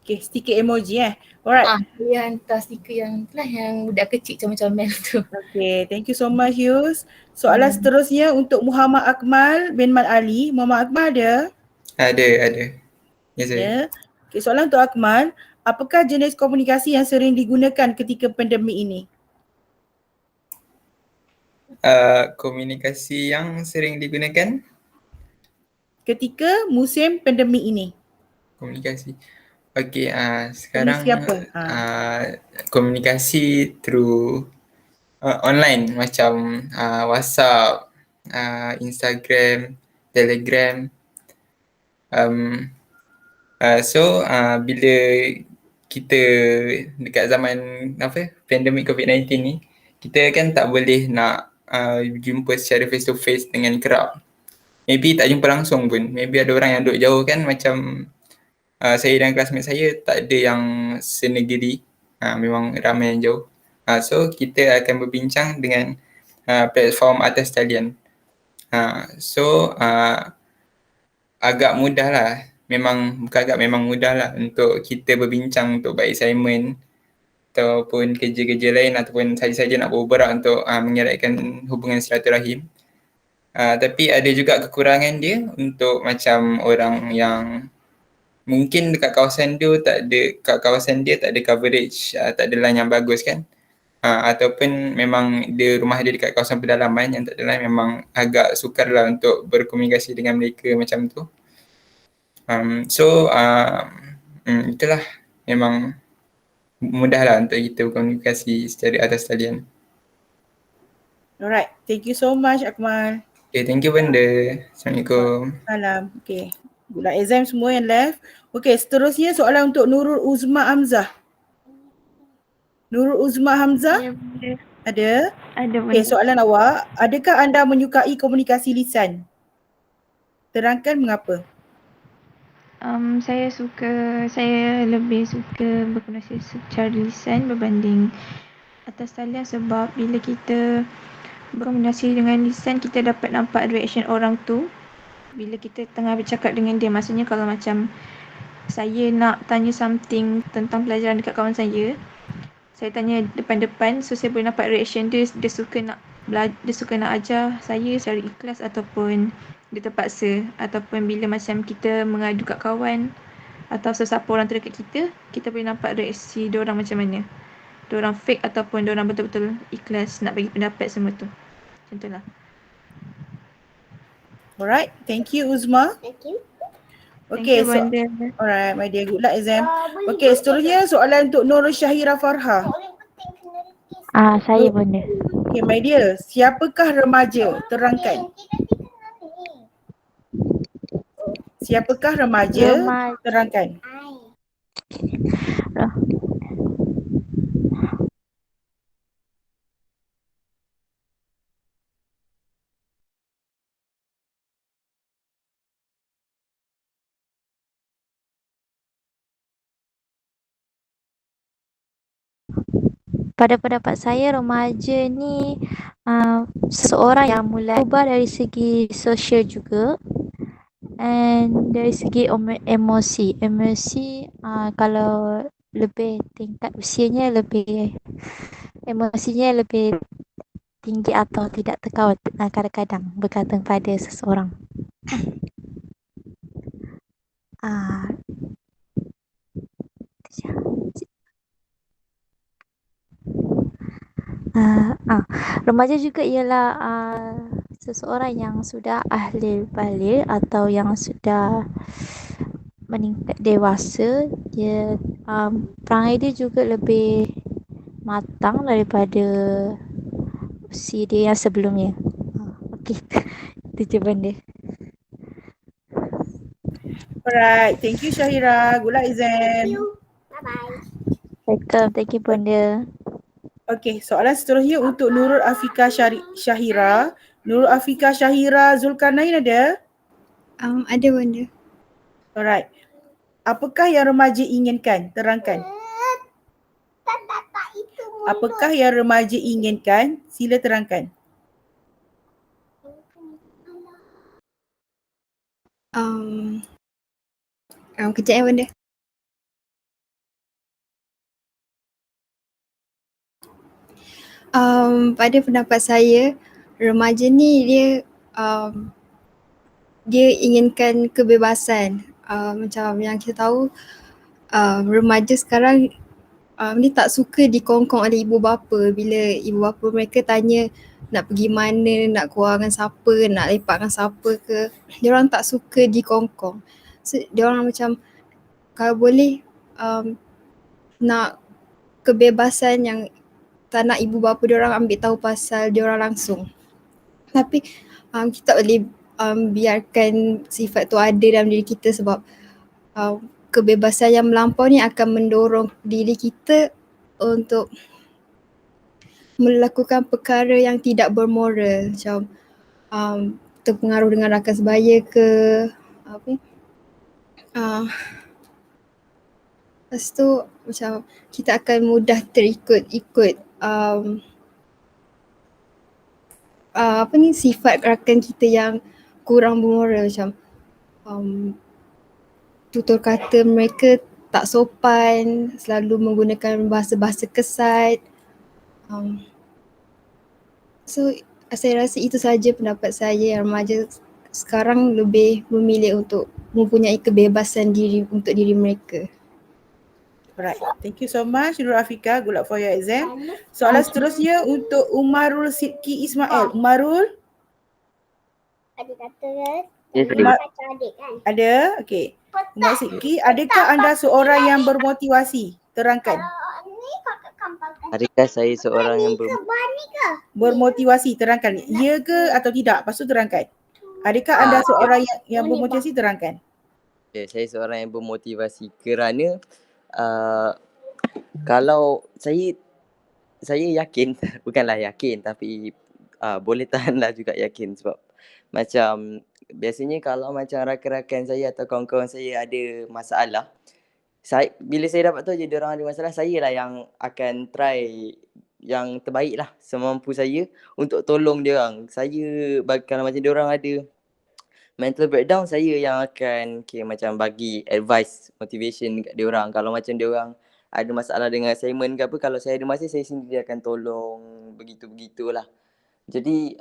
Speaker 1: Okay, stiker emoji Alright.
Speaker 14: Saya hantar stiker yang budak kecil comel-comel tu.
Speaker 1: Okay, thank you so much Yus. Soalan seterusnya untuk Muhammad Akmal bin Mat Ali. Muhammad Akmal ada?
Speaker 15: Ada. Ya saya.
Speaker 1: Okay, soalan untuk Akmal. Apakah jenis komunikasi yang sering digunakan ketika pandemik ini?
Speaker 15: Komunikasi yang sering digunakan
Speaker 1: ketika musim pandemik ini.
Speaker 15: Komunikasi. Okey, sekarang komunikasi through online macam WhatsApp, Instagram, Telegram. So bila kita dekat zaman pandemik COVID-19 ni, kita kan tak boleh nak jumpa secara face to face dengan kerap. Maybe tak jumpa langsung pun. Maybe ada orang yang duduk jauh kan, macam saya dan classmate saya tak ada yang senegeri. Memang ramai yang jauh. So kita akan berbincang dengan platform atas talian. Agak mudah lah. Memang mudah lah untuk kita berbincang untuk buat assignment ataupun kerja-kerja lain ataupun saja-saja nak berbual untuk mengeratkan hubungan silaturahim. Tapi ada juga kekurangan dia untuk macam orang yang mungkin dekat kawasan dia tak ada coverage, tak ada line yang bagus kan. Ataupun memang rumah dia dekat kawasan pedalaman yang tak ada line, memang agak sukar lah untuk berkomunikasi dengan mereka macam tu. Itulah, memang mudahlah untuk kita berkomunikasi secara atas talian.
Speaker 1: Alright, thank you so much Akmal.
Speaker 15: Okay, thank you benda. Assalamualaikum.
Speaker 1: Salam. Okay, good luck exam semua yang left. Okay, seterusnya soalan untuk Nurul Uzma Hamzah. Nurul Uzma Hamzah?
Speaker 16: Ya, benda.
Speaker 1: Ada?
Speaker 16: Ada benda.
Speaker 1: Okay, soalan awak, adakah anda menyukai komunikasi lisan? Terangkan mengapa?
Speaker 16: Saya lebih suka berkomunikasi secara lisan berbanding atas talian, sebab bila kita berkomunikasi dengan lisan, kita dapat nampak reaction orang tu bila kita tengah bercakap dengan dia. Maksudnya kalau macam saya nak tanya something tentang pelajaran dekat kawan saya tanya depan-depan, so saya boleh nampak reaction dia. Dia suka nak ajar saya secara ikhlas ataupun dia terpaksa, ataupun bila macam kita mengadu kat kawan, atau sesiapa orang terdekat kita, kita boleh nampak reaksi diorang macam mana. Diorang fake ataupun diorang betul-betul ikhlas nak bagi pendapat semua tu. Macam tu lah.
Speaker 1: Alright, thank you Uzma.
Speaker 16: Thank you.
Speaker 1: Okay, so alright my dear, good luck exam. Okay, seterusnya soalan untuk Nur Syahira Farha.
Speaker 13: Saya benda.
Speaker 1: Okay my dear, siapakah remaja? Terangkan. Siapakah remaja? Terangkan.
Speaker 13: Pada pendapat saya, remaja ni seseorang yang mulai berubah dari segi sosial juga, and dari segi emosi. Kalau lebih tingkat usianya, lebih emosinya lebih tinggi atau tidak terkawal, kadang-kadang bergantung pada seseorang. Remaja juga ialah seseorang yang sudah ahli baligh atau yang sudah meningkat dewasa. Dia perangai dia juga lebih matang daripada usia dia yang sebelumnya. Okey. Itu je benda.
Speaker 1: Alright, thank you Syahira. Good luck exam.
Speaker 13: Welcome. Thank you benda.
Speaker 1: Okay, soalan seterusnya untuk Nurul Afika Syahira. Nurul Afika Syahira Zulkarnain ada?
Speaker 17: Ada benda.
Speaker 1: Alright. Apakah yang remaja inginkan? Terangkan. Apakah yang remaja inginkan? Sila terangkan.
Speaker 17: Kejap ya benda. Pada pendapat saya, remaja ni dia inginkan kebebasan. Macam yang kita tahu, remaja sekarang ni tak suka dikongkong oleh ibu bapa. Bila ibu bapa mereka tanya nak pergi mana, nak keluar dengan siapa, nak lepak dengan siapa ke, diorang tak suka dikongkong. So diorang macam kalau boleh nak kebebasan yang tak nak ibu bapa diorang ambil tahu pasal diorang langsung. Tapi kita tak boleh biarkan sifat tu ada dalam diri kita, sebab kebebasan yang melampau ni akan mendorong diri kita untuk melakukan perkara yang tidak bermoral, macam terpengaruh dengan rakan sebaya ke lepas tu macam kita akan mudah terikut-ikut sifat rakan kita yang kurang bermoral, macam tutur kata mereka tak sopan, selalu menggunakan bahasa-bahasa kesat. So saya rasa itu saja pendapat saya, yang remaja sekarang lebih memilih untuk mempunyai kebebasan diri untuk diri mereka.
Speaker 1: Alright, thank you so much Nurul Afika. Good luck for your exam. Soalan seterusnya untuk Umarul Sidki Ismail. Umarul?
Speaker 18: Ada kata kan?
Speaker 1: Macam adik kan? Ada, okey. Umar Sidki, adakah anda seorang yang bermotivasi? Terangkan.
Speaker 19: Adakah saya seorang yang
Speaker 1: bermotivasi? Terangkan. Ya ke atau tidak? Lepas tu terangkan. Adakah anda seorang yang bermotivasi? Terangkan.
Speaker 19: Okay, saya seorang yang bermotivasi kerana kalau saya yakin, bukanlah yakin tapi boleh tahanlah juga yakin, sebab macam biasanya kalau macam rakan-rakan saya atau kawan-kawan saya ada masalah, bila saya dapat tahu je diorang ada masalah, saya lah yang akan try yang terbaik lah semampu saya untuk tolong diorang. Kalau macam diorang ada mental breakdown, saya yang akan macam bagi advice, motivation kat diorang. Kalau macam diorang ada masalah dengan assignment ke apa, kalau saya ada masa, saya sendiri akan tolong, begitu-begitulah. Jadi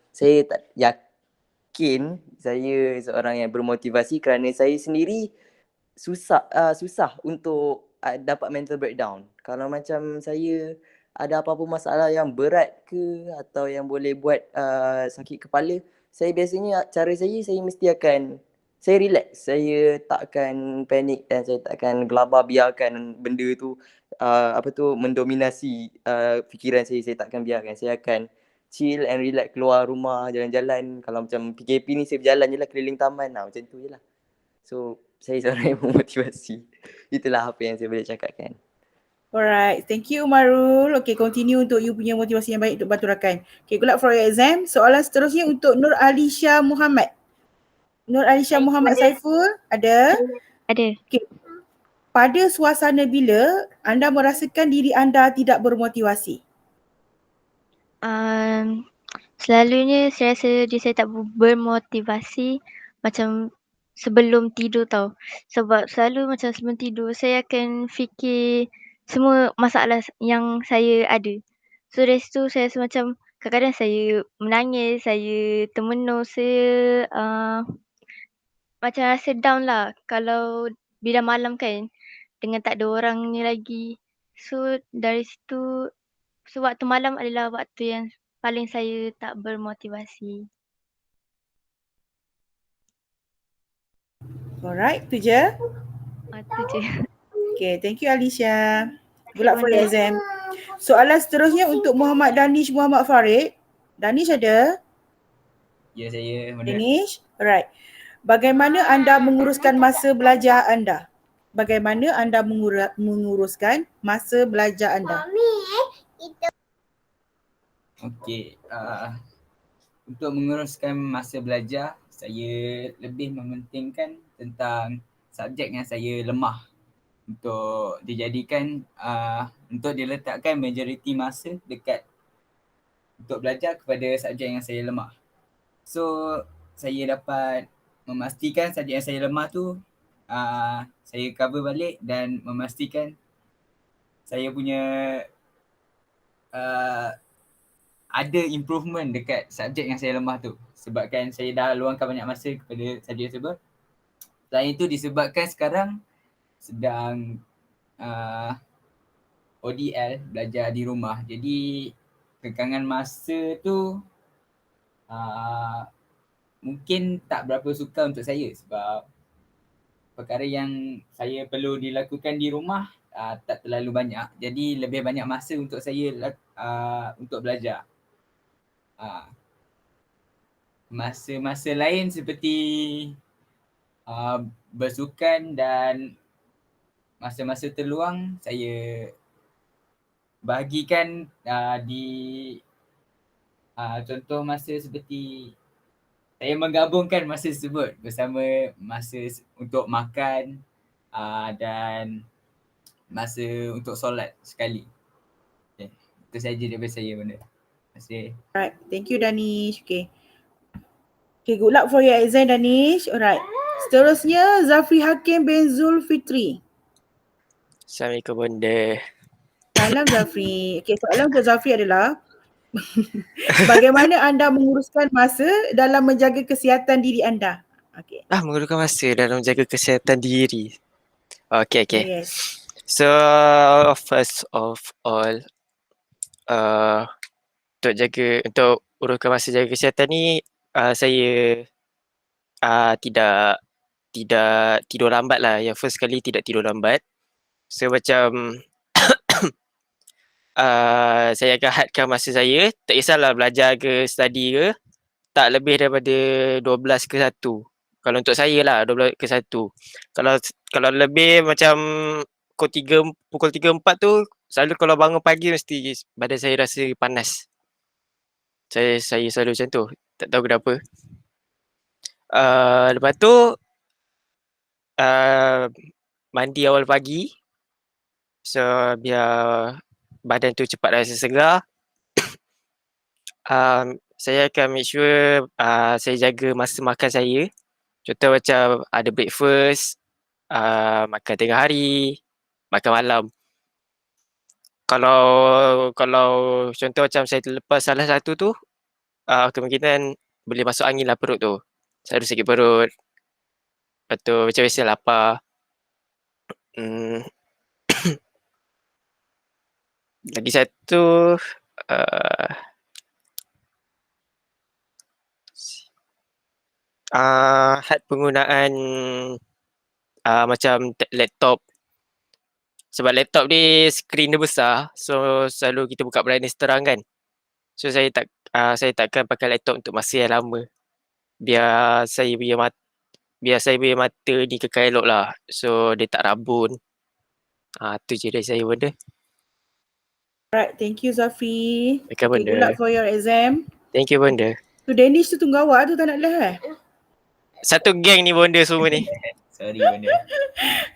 Speaker 19: saya tak yakin saya seorang yang bermotivasi kerana saya sendiri susah untuk dapat mental breakdown. Kalau macam saya ada apa-apa masalah yang berat ke atau yang boleh buat sakit kepala, saya biasanya cara saya mesti akan saya relax. Saya tak akan panik dan saya tak akan gelabah biarkan benda tu mendominasi fikiran saya. Saya tak akan biarkan. Saya akan chill and relax, keluar rumah, jalan-jalan. Kalau macam PKP ni saya berjalan je lah keliling taman lah, macam tu je lah. So saya seorang yang memotivasi. Itulah apa yang saya boleh cakapkan.
Speaker 1: Alright, thank you Umarul. Okay, continue untuk you punya motivasi yang baik untuk Batu Rakan. Okay, good luck for your exam. Soalan seterusnya untuk Nur Alisha Muhammad. Nur Alisha Muhammad Saiful, ada?
Speaker 13: Ada.
Speaker 1: Okay. Pada suasana bila anda merasakan diri anda tidak bermotivasi?
Speaker 13: Selalunya saya rasa diri saya tak bermotivasi macam sebelum tidur tau. Sebab selalu macam sebelum tidur saya akan fikir semua masalah yang saya ada. So dari situ saya rasa macam kadang-kadang saya menangis, saya termenung, saya macam rasa down lah kalau bila malam kan dengan tak ada orangnya lagi. So dari situ, so waktu malam adalah waktu yang paling saya tak bermotivasi.
Speaker 1: Alright, tu je.
Speaker 13: Tu je.
Speaker 1: Okay, thank you Alisha. Good luck for your exam. Soalan seterusnya untuk Muhammad Danish Muhammad Farid. Danish ada?
Speaker 20: Ya, saya ada.
Speaker 1: Danish, alright. Bagaimana anda menguruskan masa belajar anda? Bagaimana anda menguruskan masa belajar anda?
Speaker 20: Okey, untuk menguruskan masa belajar, saya lebih mementingkan tentang subjek yang saya lemah untuk dijadikan, untuk diletakkan majoriti masa dekat untuk belajar kepada subjek yang saya lemah. So, saya dapat memastikan subjek yang saya lemah tu saya cover balik dan memastikan saya punya ada improvement dekat subjek yang saya lemah tu. Sebabkan saya dah luangkan banyak masa kepada subjek tersebut. Selain itu disebabkan sekarang sedang ODL, belajar di rumah. Jadi kekangan masa tu mungkin tak berapa sukar untuk saya sebab perkara yang saya perlu dilakukan di rumah tak terlalu banyak. Jadi lebih banyak masa untuk saya untuk belajar. Masa-masa lain seperti bersukan dan masa-masa terluang saya bahagikan di contoh masa seperti saya menggabungkan masa tersebut bersama masa untuk makan dan masa untuk solat sekali. Okay. Itu saja daripada saya benda. Terima kasih.
Speaker 1: Alright, thank you Danish. Okay. Okay, good luck for your exam Danish. Alright. Seterusnya Zafri Hakim bin Zulfitri.
Speaker 21: Assalamualaikum bunda.
Speaker 1: Salam Zafri. Okay, soalan untuk Zafri adalah bagaimana anda menguruskan masa dalam menjaga kesihatan diri anda? Okay.
Speaker 21: Menguruskan masa dalam menjaga kesihatan diri. Okay.
Speaker 1: Yes.
Speaker 21: So first of all, untuk uruskan masa jaga kesihatan ni, saya tidak tidur lambat lah. Yang first kali tidak tidur lambat. So macam saya akan hadkan masa saya, tak kisahlah belajar ke study ke, tak lebih daripada 12 ke 1. Kalau untuk saya lah 12 ke 1. Kalau lebih macam pukul 3, 4 tu, selalu kalau bangun pagi mesti badan saya rasa panas. Saya selalu macam tu, tak tahu kenapa. Lepas tu mandi awal pagi, so biar badan tu cepat rasa segar. Saya akan make sure saya jaga masa makan saya. Contoh macam ada breakfast, makan tengah hari, makan malam. Kalau contoh macam saya terlepas salah satu tu, kemungkinan boleh masuk angin lah perut tu. Saya ada sakit perut. Lepas tu macam biasa lapar. Hmm. Lagi satu had penggunaan macam laptop. Sebab laptop ni skrin dia besar, so selalu kita buka brightness terang kan. So saya takkan pakai laptop untuk masa yang lama. Biar saya punya mata ni kekal elok lah. So dia tak rabun. Tu je dari saya benda.
Speaker 1: Alright, thank you Zafi.
Speaker 21: Okay,
Speaker 1: Good luck for your exam.
Speaker 21: Thank you benda.
Speaker 1: Tu Danish tu tunggu awak tu tak nak live
Speaker 21: Satu geng ni bonda semua ni.
Speaker 20: Sorry benda.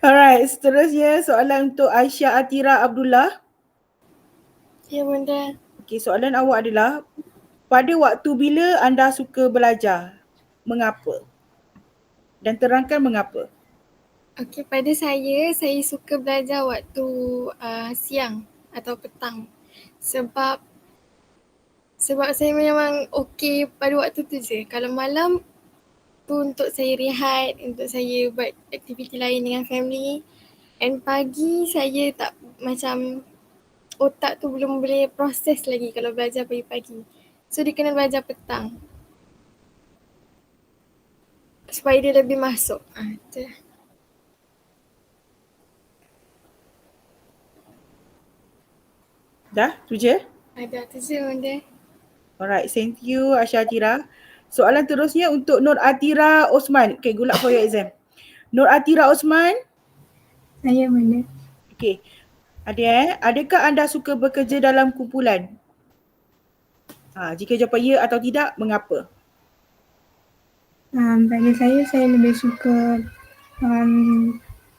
Speaker 1: Alright, seterusnya soalan untuk Aisyah Atira Abdullah.
Speaker 3: Ya bunda.
Speaker 1: Okay, soalan awak adalah, pada waktu bila anda suka belajar? Mengapa? Dan terangkan mengapa.
Speaker 3: Okey, pada saya suka belajar waktu siang atau petang. Sebab saya memang okey pada waktu tu je. Kalau malam tu untuk saya rehat, untuk saya buat aktiviti lain dengan family. And pagi saya tak macam otak tu belum boleh proses lagi kalau belajar pagi-pagi. So dia kena belajar petang. Supaya dia lebih masuk. Tu.
Speaker 1: Dah? Tu je?
Speaker 3: Ada tu je benda.
Speaker 1: Alright, thank you Aisyah Atira. Soalan terusnya untuk Nur Atira Osman. Okay, good luck for your exam. Nur Atira Osman.
Speaker 16: Saya benda.
Speaker 1: Okay. Adakah anda suka bekerja dalam kumpulan? Jika jawapan ya atau tidak, mengapa?
Speaker 16: Pada saya lebih suka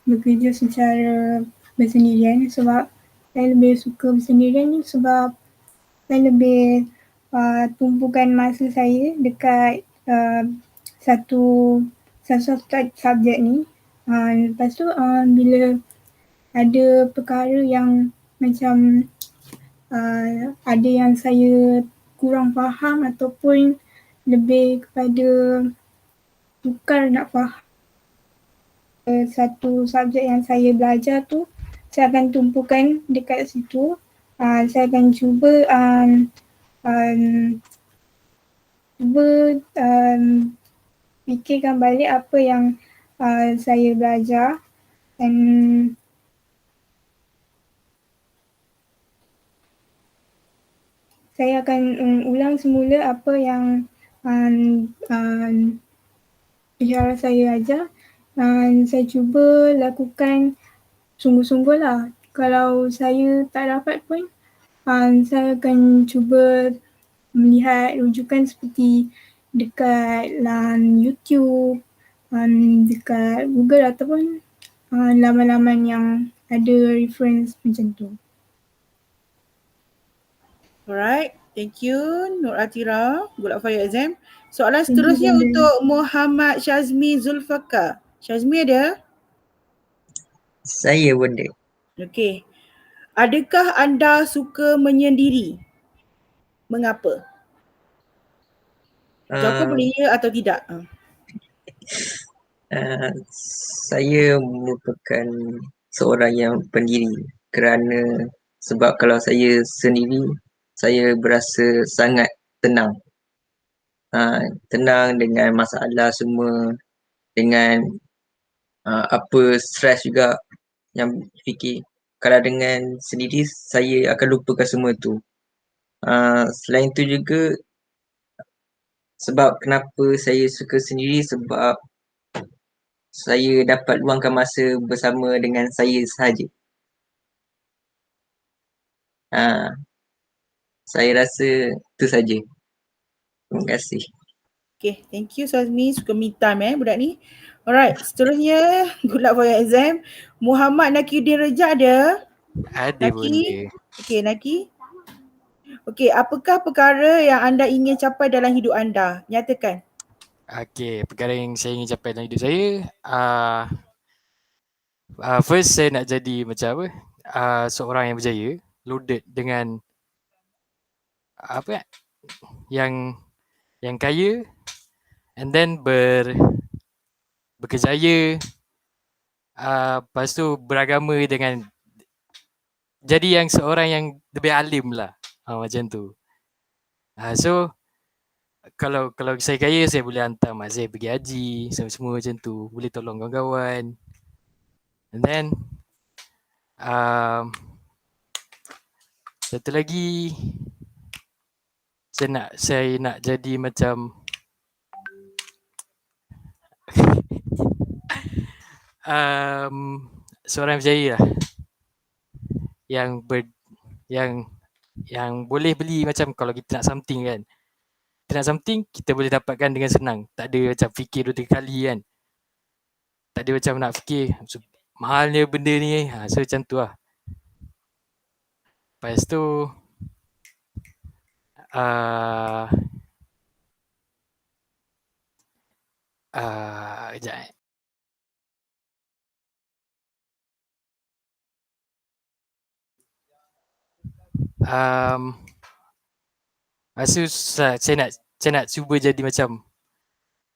Speaker 16: bekerja secara bersendirian sebab saya lebih suka bersendirian ni sebab saya lebih tumpukan masa saya dekat satu subjek ni. Lepas tu bila ada perkara yang macam ada yang saya kurang faham ataupun lebih kepada tukar nak faham satu subjek yang saya belajar tu, saya akan tumpukan dekat situ. Saya akan cuba fikirkan balik apa yang saya belajar dan saya akan ulang semula apa yang pensyarah saya ajar. Saya cuba lakukan sungguh-sungguh lah. Kalau saya tak dapat pun, saya akan cuba melihat rujukan seperti dekat YouTube, dekat Google ataupun laman-laman yang ada reference macam tu.
Speaker 1: Alright, thank you Nur Atira. Good luck for your exam. Soalan seterusnya untuk Muhammad Syazmi Zulfaqar. Syazmi ada?
Speaker 22: Saya benda.
Speaker 1: Okey. Adakah anda suka menyendiri? Mengapa? Jawapan boleh ya atau tidak.
Speaker 22: Saya merupakan seorang yang pendiri kerana sebab kalau saya sendiri, saya berasa sangat tenang. Tenang dengan masalah semua, dengan apa stres juga yang fikir. Kalau dengan sendiri, saya akan lupakan semua tu. Selain tu juga, sebab kenapa saya suka sendiri sebab saya dapat luangkan masa bersama dengan saya sahaja. Saya rasa itu saja. Terima kasih.
Speaker 1: Okay, thank you Syazmi. Suka me time budak ni. Alright, seterusnya good luck for your exam. Muhammad Nakiuddin Rejak ada?
Speaker 21: Ada benda.
Speaker 1: Okay, Naki. Okay, apakah perkara yang anda ingin capai dalam hidup anda? Nyatakan.
Speaker 21: Okay, perkara yang saya ingin capai dalam hidup saya, first saya nak jadi macam apa? Seorang yang berjaya, loaded dengan yang kaya, and then berkejaya
Speaker 5: Lepas tu beragama dengan jadi yang seorang yang lebih alim lah. Macam tu. So kalau saya kaya, saya boleh hantar mak saya pergi haji, semua macam tu. Boleh tolong kawan-kawan. And then satu lagi, saya nak jadi macam seorang berjaya lah. Yang boleh beli macam kalau kita nak something kan. Kita nak something, kita boleh dapatkan dengan senang. Tak ada macam fikir 2-3 kali kan. Tak ada macam nak fikir mahalnya benda ni. So macam tu lah. Lepas tu kejap rasa saya nak cuba jadi macam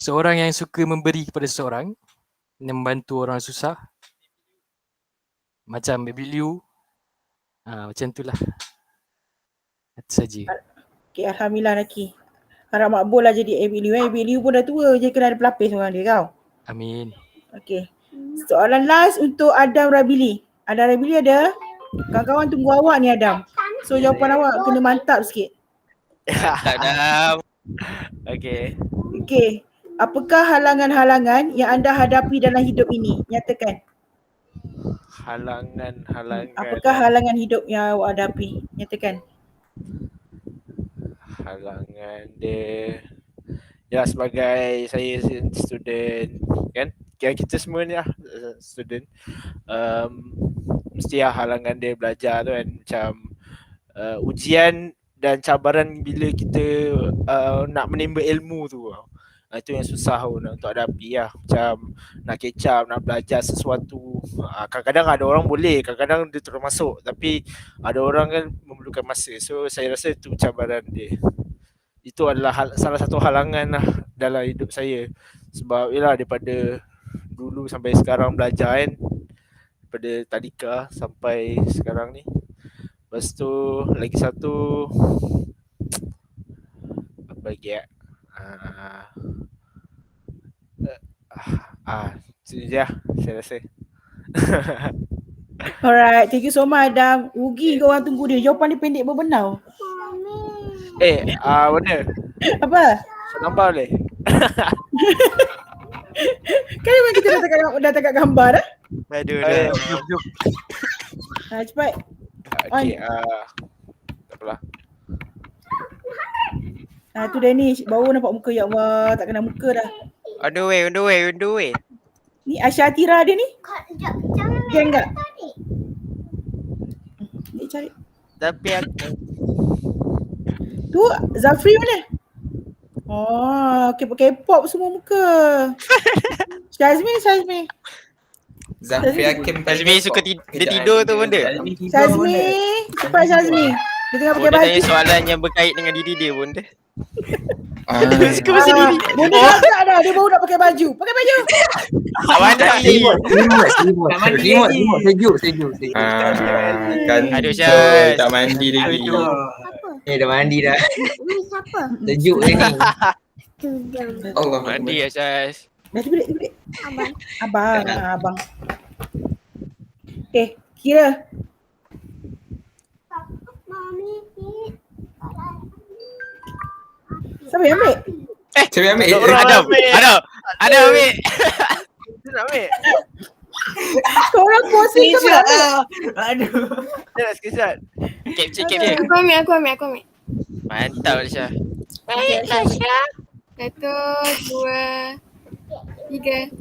Speaker 5: seorang yang suka memberi kepada seseorang, membantu orang susah. Macam Baby Liu. Macam tu lah. Itu saja.
Speaker 1: Okay, Alhamdulillah Naki. Harap makbul lah jadi Baby Liu. Baby Liu pun dah tua je kena ada pelapis orang dia kau.
Speaker 5: Amin.
Speaker 1: Okay. Soalan last untuk Adam Rabili. Adam Rabili ada? Kawan-kawan tunggu awak ni Adam. So jawapan awak kena mantap sikit.
Speaker 21: Adam. Okay.
Speaker 1: Okay. Apakah halangan-halangan yang anda hadapi dalam hidup ini? Nyatakan.
Speaker 21: Halangan-halangan.
Speaker 1: Apakah halangan hidup yang awak hadapi? Nyatakan.
Speaker 21: Halangan dia. Ya, sebagai saya student kan. Kita semua ni lah student. Mesti lah halangan dia belajar tu kan. Macam ujian dan cabaran bila kita nak menimba ilmu tu. Itu yang susah untuk hadapi lah. Macam nak catch up, nak belajar sesuatu. Kadang-kadang ada orang boleh, kadang-kadang dia terus masuk. Tapi ada orang kan memerlukan masa. So saya rasa itu cabaran dia. Itu adalah salah satu halangan lah dalam hidup saya. Sebab yelah daripada dulu sampai sekarang belajar kan. Daripada tadika sampai sekarang ni. Lepas tu lagi satu, apa lagi ya? Itu je lah saya rasa.
Speaker 1: Alright, thank you so much Adam. Rugi kau orang tunggu dia. Jawapan dia pendek berbenau.
Speaker 21: Mana?
Speaker 1: Apa?
Speaker 21: Nampak boleh?
Speaker 1: Kan memang kita dah tengok gambar dah.
Speaker 21: Aduh dah.
Speaker 5: Jom.
Speaker 1: Cepat.
Speaker 21: Okay, tak apalah.
Speaker 1: Tu Danish, baru nampak muka, ya Allah, tak kena muka dah.
Speaker 21: On the way.
Speaker 1: Ni Aisyah Atira dia ni? Geng tak? Ni cari.
Speaker 21: Tapi aku
Speaker 1: tu Zafri mana? Oh, K-pop semua muka. Syazmi.
Speaker 15: Zafri Hakim.
Speaker 21: Azmi suka dia tidur tu benda.
Speaker 1: Syazmi, cepat Syazmi. Dia tengah pakai baju.
Speaker 21: Tanya soalan yang berkait dengan diri dia pun dia.
Speaker 1: Suka bersendiri. Benda agak dah, dia baru nak pakai baju. Pakai baju.
Speaker 21: Awak dah
Speaker 22: Sejuk.
Speaker 21: Aduh Syaz.
Speaker 15: Tak mandi lagi.
Speaker 22: Dah mandi dah.
Speaker 18: Siapa?
Speaker 22: Sejuk dia ni.
Speaker 15: Allah.
Speaker 21: Mandi ya Syaz.
Speaker 1: Dah balik. Abang. Okay, kira. Siapa yang ambil?
Speaker 15: Siapa yang ambil?
Speaker 21: Ada ambil. Dia nak ambil.
Speaker 1: Korang posting ke apa?
Speaker 21: Aduh. Dia nak screenshot. Capture.
Speaker 3: Aku ambil.
Speaker 21: Mantap Syah.
Speaker 3: Baik, Syah. 1, 2, 3.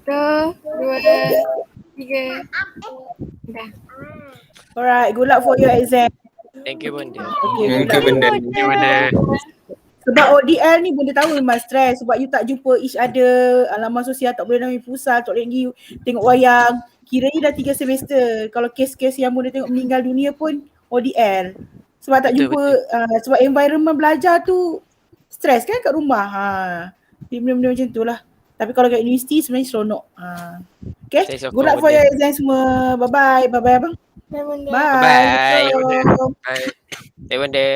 Speaker 3: 1, 2, 3. Dah.
Speaker 1: Alright, good luck for your exam.
Speaker 21: Thank you bunda.
Speaker 1: Okay,
Speaker 21: Thank you bunda.
Speaker 1: Sebab ODL ni bunda tahu memang stres sebab you tak jumpa each other, laman sosial tak boleh nampak futsal, tak boleh pergi tengok wayang. Kiranya dah 3 semester. Kalau kes-kes yang bunda tengok meninggal dunia pun ODL. Sebab tak jumpa, sebab environment belajar tu stres kan kat rumah. Benda-benda macam tu lah. Tapi kalau kat universiti sebenarnya seronok. Okay,
Speaker 21: Saya sokong
Speaker 1: good luck for
Speaker 21: benda.
Speaker 1: your exam semua. Bye-bye. Bye-bye abang.
Speaker 21: Bye.
Speaker 1: Bye.
Speaker 21: Bye. Bye benda.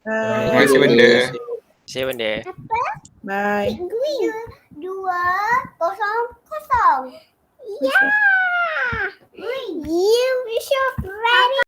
Speaker 15: Terima kasih benda.
Speaker 21: Saya benda.
Speaker 1: Bye.
Speaker 18: 2-0. Yeah. You is your friend.